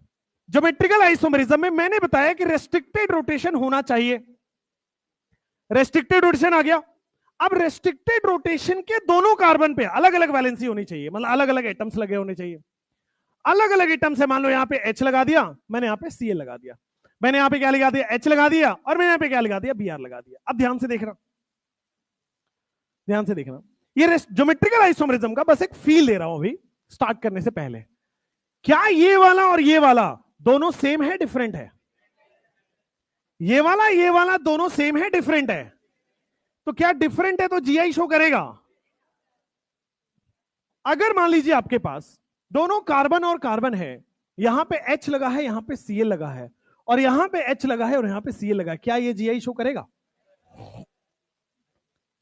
ज्योमेट्रिकल आइसोमरिज्म में मैंने बताया कि रेस्ट्रिक्टेड रोटेशन होना चाहिए। रेस्ट्रिक्टेड रोटेशन आ गया। अब रेस्ट्रिक्टेड रोटेशन के दोनों कार्बन पे अलग अलग वैलेंसी होनी चाहिए, मतलब अलग अलग एटम्स लगे होने चाहिए। अलग अलग एटम्स है, मान लो यहां पे H लगा दिया, मैंने यहां पे Cl लगा दिया, मैंने यहां पे क्या लगा दिया, H लगा दिया, और मैंने यहां पे क्या लगा दिया, Br लगा दिया। अब ध्यान से देखना, ध्यान से देखना, ये ज्योमेट्रिकल आइसोमरिज्म का बस एक फील दे रहा हूं अभी स्टार्ट करने से पहले। क्या ये वाला और ये वाला दोनों सेम है, डिफरेंट है? ये वाला दोनों सेम है, डिफरेंट है? तो क्या डिफरेंट है तो जीआई शो करेगा। अगर मान लीजिए आपके पास दोनों कार्बन और कार्बन है, यहां पे H लगा है, यहां पे Cl लगा है, और यहां पे H लगा है और यहां पे Cl लगा है, क्या ये जीआई शो करेगा?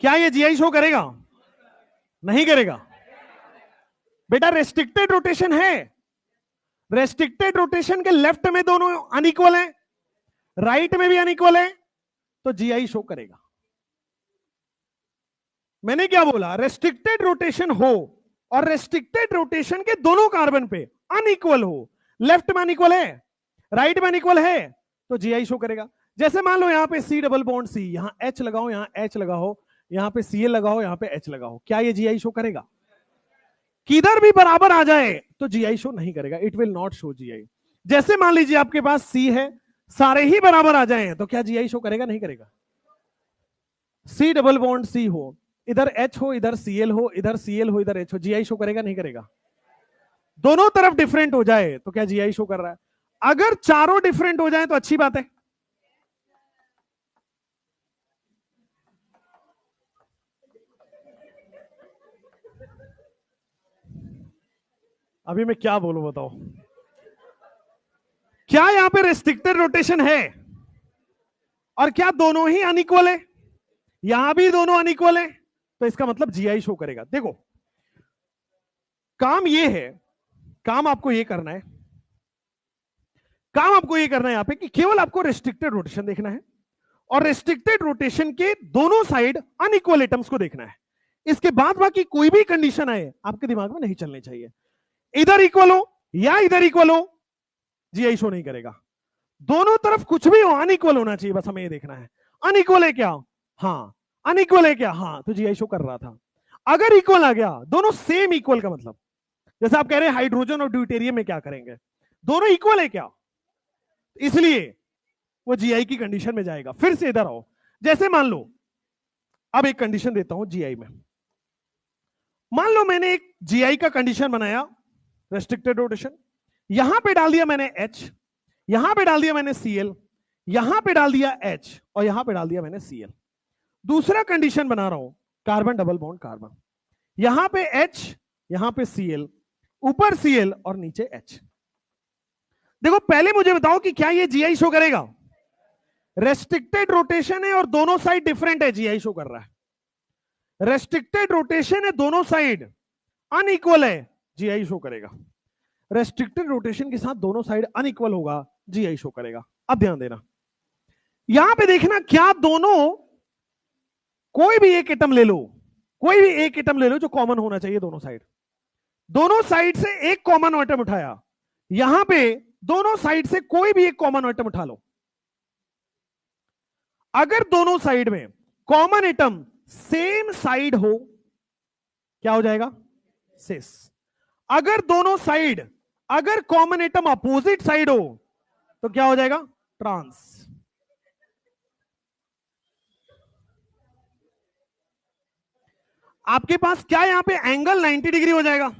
क्या ये जीआई शो करेगा? नहीं करेगा बेटा, रेस्ट्रिक्टेड रोटेशन है। रेस्ट्रिक्टेड रोटेशन के लेफ्ट में दोनों अनइक्वल हैं, राइट में भी अनइक्वल है, तो जीआई शो करेगा। मैंने क्या बोला? रेस्ट्रिक्टेड रोटेशन हो और रेस्ट्रिक्टेड रोटेशन के दोनों कार्बन पे अनइक्वल हो, लेफ्ट में अनइक्वल है, राइट में अनइक्वल है, तो जीआई शो करेगा। जैसे मान लो यहां पे C डबल बॉन्ड C, यहां H लगाओ, यहां H लगाओ, यहां पे Cl लगाओ, यहां पे H लगाओ, क्या ये जीआई शो करेगा? किधर भी बराबर आ जाए तो जीआई शो नहीं करेगा, it will not show GI. जैसे मान लीजिए आपके पास C है, सारे ही बराबर आ जाएं तो क्या जीआई शो करेगा? नहीं करेगा। सी डबल बॉन्ड सी हो, इधर एच हो, इधर सीएल हो, इधर सीएल हो, इधर एच हो, जीआई शो करेगा? नहीं करेगा। दोनों तरफ डिफरेंट हो जाए तो क्या जीआई शो कर रहा है? अगर चारों डिफरेंट हो जाए तो अच्छी बात है। अभी मैं क्या बोलूं बताओ? क्या यहां पे रेस्ट्रिक्टेड रोटेशन है? और क्या दोनों ही अनइक्वल है? यहां भी दोनों अनइक्वल है, तो इसका मतलब जीआई शो करेगा। देखो, काम ये है, काम आपको ये करना है, काम आपको ये करना है यहां पे कि केवल आपको रेस्ट्रिक्टेड रोटेशन देखना है और रेस्ट्रिक्टेड रोटेशन के दोनों साइड अनइक्वल एटम्स को देखना है। इसके बाद बाकी कोई भी कंडीशन आए आपके दिमाग में नहीं चलनी चाहिए। इधर इक्वल हो या इधर इक्वल हो, जीआई शो नहीं करेगा। दोनों तरफ कुछ भी हो, अनइक्वल होना चाहिए, बस हमें ये देखना है। अनइक्वल है क्या? हाँ। अनइक्वल है क्या? हाँ, तो जीआई शो कर रहा था। अगर इक्वल आ गया, दोनों सेम इक्वल का मतलब, जैसे आप कह रहे हैं हाइड्रोजन और ड्यूटेरियम में क्या करेंगे, दोनों इक्वल है क्या, इसलिए वो जीआई की कंडीशन में जाएगा। फिर से इधर आओ, जैसे मान लो, अब एक कंडीशन देता हूं जीआई में। मान लो मैंने एक जीआई का कंडीशन बनाया, रेस्ट्रिक्टेड रोटेशन, यहां पे डाल दिया मैंने एच, यहां पे डाल दिया मैंने सीएल, यहां पे डाल दिया एच, और यहां पे डाल दिया मैंने सीएल। दूसरा कंडीशन बना रहा हूं, कार्बन डबल बॉन्ड कार्बन, यहां पे एच, यहां पे सीएल, ऊपर सीएल और नीचे एच। देखो, पहले मुझे बताओ कि क्या ये जीआई शो करेगा? रेस्ट्रिक्टेड रोटेशन है और दोनों साइड डिफरेंट है, जीआई शो कर रहा है। रेस्ट्रिक्टेड रोटेशन है, दोनों साइड अनइक्वल है, जीआई शो करेगा। रेस्ट्रिक्टेड रोटेशन के साथ दोनों साइड अनइक्वल होगा, जीआई शो करेगा। अब ध्यान देना, यहां पे देखना, क्या दोनों, कोई भी एक एटम ले लो, कोई भी एक एटम ले लो जो कॉमन होना चाहिए दोनों साइड। दोनों साइड से एक कॉमन एटम उठाया, यहां पे दोनों साइड से कोई भी एक कॉमन एटम उठा लो। अगर दोनों साइड में कॉमन एटम सेम साइड हो, क्या हो जाएगा? सिस। अगर दोनों साइड, अगर कॉमन एटम अपोजिट साइड हो, तो क्या हो जाएगा? ट्रांस। आपके पास क्या यहां पे एंगल 90 डिग्री हो जाएगा,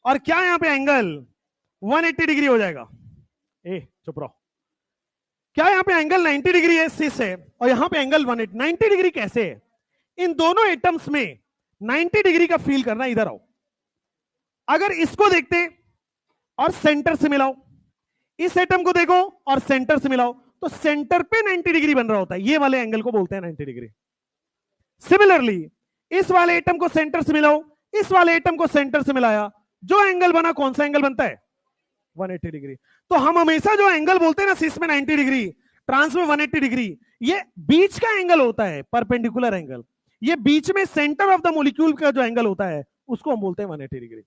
और क्या यहां पे एंगल 180 डिग्री हो जाएगा? चुप रहो। क्या यहां पे एंगल 90 डिग्री है, सिस है, और यहां पे एंगल 180, 90 डिग्री कैसे है? इन दोनों एटम्स में 90 डिग्री का फील करना। इधर आओ, अगर इसको देखते और सेंटर से मिलाओ, इस एटम को देखो और सेंटर से मिलाओ, तो सेंटर पे 90 डिग्री बन रहा होता है, ये वाले एंगल को बोलते हैं 90 डिग्री। सिमिलरली इस वाले एटम को सेंटर से मिलाओ, इस वाले एटम को सेंटर से मिलाया, जो एंगल बना, कौन सा एंगल बनता है? 180 डिग्री। तो हम हमेशा जो एंगल बोलते हैं ना, सिस में 90 डिग्री, ट्रांस में 180 डिग्री, ये बीच का एंगल होता है, परपेंडिकुलर एंगल। ये बीच में सेंटर ऑफ द मॉलिक्यूल का जो एंगल होता है, उसको हम बोलते हैं 180 डिग्री।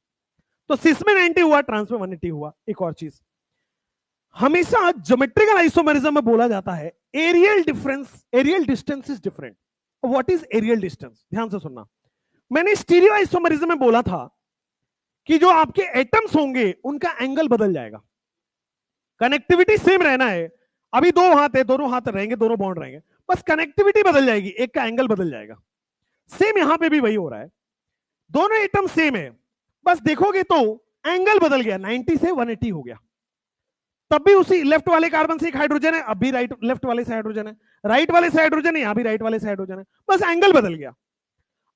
तो सिस में 90 हुआ, ट्रांस में 180 हुआ। एक और चीज, हमेशा ज्योमेट्रिकल आइसोमेरिज्म में बोला जाता है aerial difference, aerial distance is different. What is aerial distance? ध्यान से सुनना, मैंने स्टीरियो आइसोमेरिज्म में बोला था कि जो आपके एटम्स होंगे उनका एंगल बदल जाएगा, कनेक्टिविटी सेम रहना है। अभी दो हाथ है, दोनों हाथ रहेंगे, दोनों बॉन्ड रहेंगे, बस कनेक्टिविटी बदल जाएगी, एक का एंगल बदल जाएगा। सेम यहां पे भी वही हो रहा है, दोनों एटम सेम है, बस देखोगे तो एंगल बदल गया, 90 से 180 हो गया। तब भी उसी लेफ्ट वाले कार्बन से एक हाइड्रोजन है, अब भी राइट लेफ्ट वाले से हाइड्रोजन है, राइट वाले से हाइड्रोजन है, यहां भी राइट वाले से हाइड्रोजन है, बस एंगल बदल गया।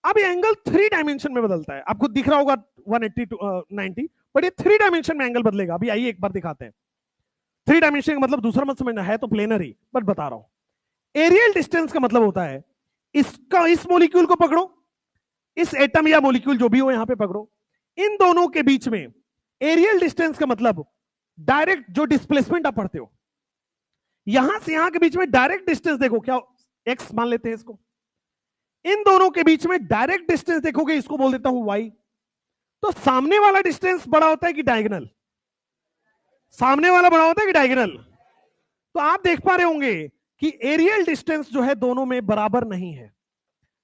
अब ये एंगल 3 डायमेंशन में बदलता है, आपको दिख रहा होगा 180 टू 90, बट ये 3 डायमेंशन में एंगल बदलेगा। अभी आइए एक बार दिखाते हैं। 3 डायमेंशन का मतलब दूसरा मत समझना, है तो प्लेनर ही, बट बता रहा हूं। एरियल डिस्टेंस का मतलब होता है, इसका, इस मॉलिक्यूल को पकड़ो, इस एटम या मॉलिक्यूल जो भी हो यहां पे पकड़ो, इन दोनों के बीच में एरियल डिस्टेंस का मतलब डायरेक्ट जो डिस्प्लेसमेंट आप पढ़ते हो, यहां से यहां के बीच में डायरेक्ट डिस्टेंस देखो, क्या एक्स मान लेते हैं इसको, इन दोनों के बीच में डायरेक्ट डिस्टेंस देखोगे, इसको बोल देता हूं वाई। तो सामने वाला डिस्टेंस बड़ा होता है कि डायगोनल? सामने वाला बड़ा होता है कि डायगोनल? तो आप देख पा रहे होंगे कि एरियल डिस्टेंस जो है दोनों में बराबर नहीं है।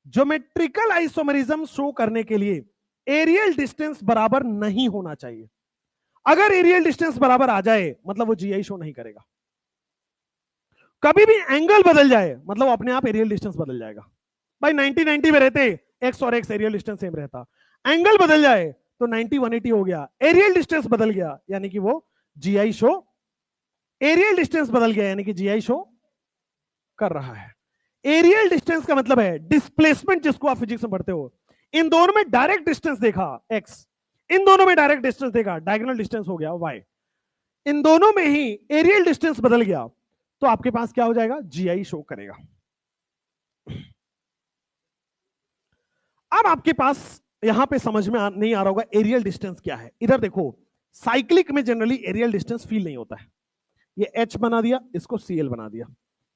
ज्योमेट्रिकल आइसोमेरिज्म शो करने के लिए एरियल डिस्टेंस बराबर नहीं होना चाहिए। अगर एरियल डिस्टेंस बराबर आ जाए मतलब वो जीआई शो नहीं करेगा। कभी भी एंगल बदल जाए मतलब अपने आप एरियल डिस्टेंस बदल जाएगा। भाई 90 90 में रहते एक्स और एक्स एरियल डिस्टेंस सेम रहता, एंगल बदल जाए तो 90 180 हो गया, एरियल डिस्टेंस बदल गया यानी कि वो जीआई शो, एरियल डिस्टेंस बदल गया यानी कि जीआई शो कर रहा है। एरियल डिस्टेंस का मतलब है डिस्प्लेसमेंट, जिसको आप फिजिक्स में पढ़ते हो। इन दोनों में डायरेक्ट डिस्टेंस देखा एक्स, इन दोनों में डायरेक्ट डिस्टेंस देखा डायगोनल डिस्टेंस हो गया वाई, इन दोनों में ही एरियल डिस्टेंस बदल गया तो आपके पास क्या हो जाएगा, जीआई शो करेगा। अब आपके पास यहां पे समझ में नहीं आ रहा होगा एरियल डिस्टेंस क्या है। इधर देखो, साइक्लिक में जनरली एरियल डिस्टेंस फील नहीं होता है। ये एच बना दिया, इसको सीएल बना दिया,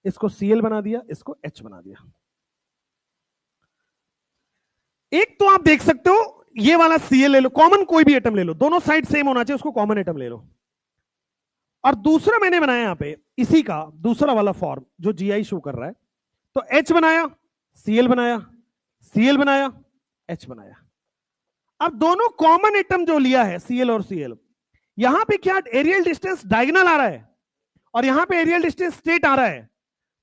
इसको सीएल बना दिया, इसको एच बना दिया। एक तो आप देख सकते हो ये वाला सीएल ले लो, कॉमन कोई भी एटम ले लो, दोनों साइड सेम होना चाहिए, उसको कॉमन एटम ले लो। और दूसरा मैंने बनाया यहां पे इसी का दूसरा वाला फॉर्म जो जीआई शो कर रहा है, तो एच बनाया, सीएल बनाया, सीएल बनाया, एच बनाया। अब दोनों कॉमन एटम जो लिया है सीएल और सीएल, यहां पे क्या एरियल डिस्टेंस डायगोनल आ रहा है और यहां पे एरियल डिस्टेंस स्ट्रेट आ रहा है,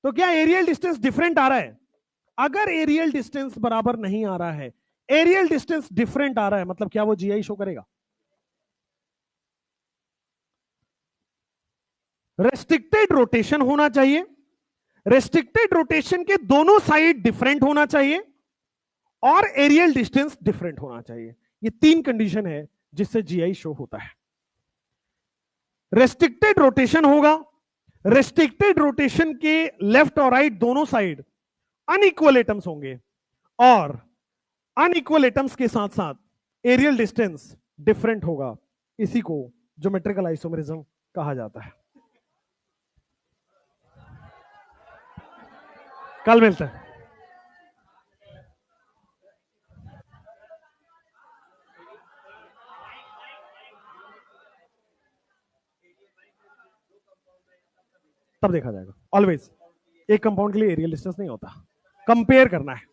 तो क्या एरियल डिस्टेंस डिफरेंट आ रहा है? अगर एरियल डिस्टेंस बराबर नहीं आ रहा है, एरियल डिस्टेंस डिफरेंट आ रहा है, मतलब क्या वो जीआई शो करेगा? रेस्ट्रिक्टेड रोटेशन होना चाहिए, रेस्ट्रिक्टेड रोटेशन के दोनों साइड डिफरेंट होना चाहिए और एरियल डिस्टेंस डिफरेंट होना चाहिए। ये तीन कंडीशन है जिससे जीआई शो होता है। रेस्ट्रिक्टेड रोटेशन होगा, रेस्ट्रिक्टेड रोटेशन के लेफ्ट और राइट दोनों साइड अनइक्वल एटम्स होंगे और अनइक्वल एटम्स के साथ साथ एरियल डिस्टेंस डिफरेंट होगा। इसी को ज्योमेट्रिकल आइसोमेरिज्म कहा जाता है। कल मिलते हैं। तब देखा जाएगा। ऑलवेज एक कंपाउंड के लिए एरियल डिस्टेंस नहीं होता, कंपेयर करना है।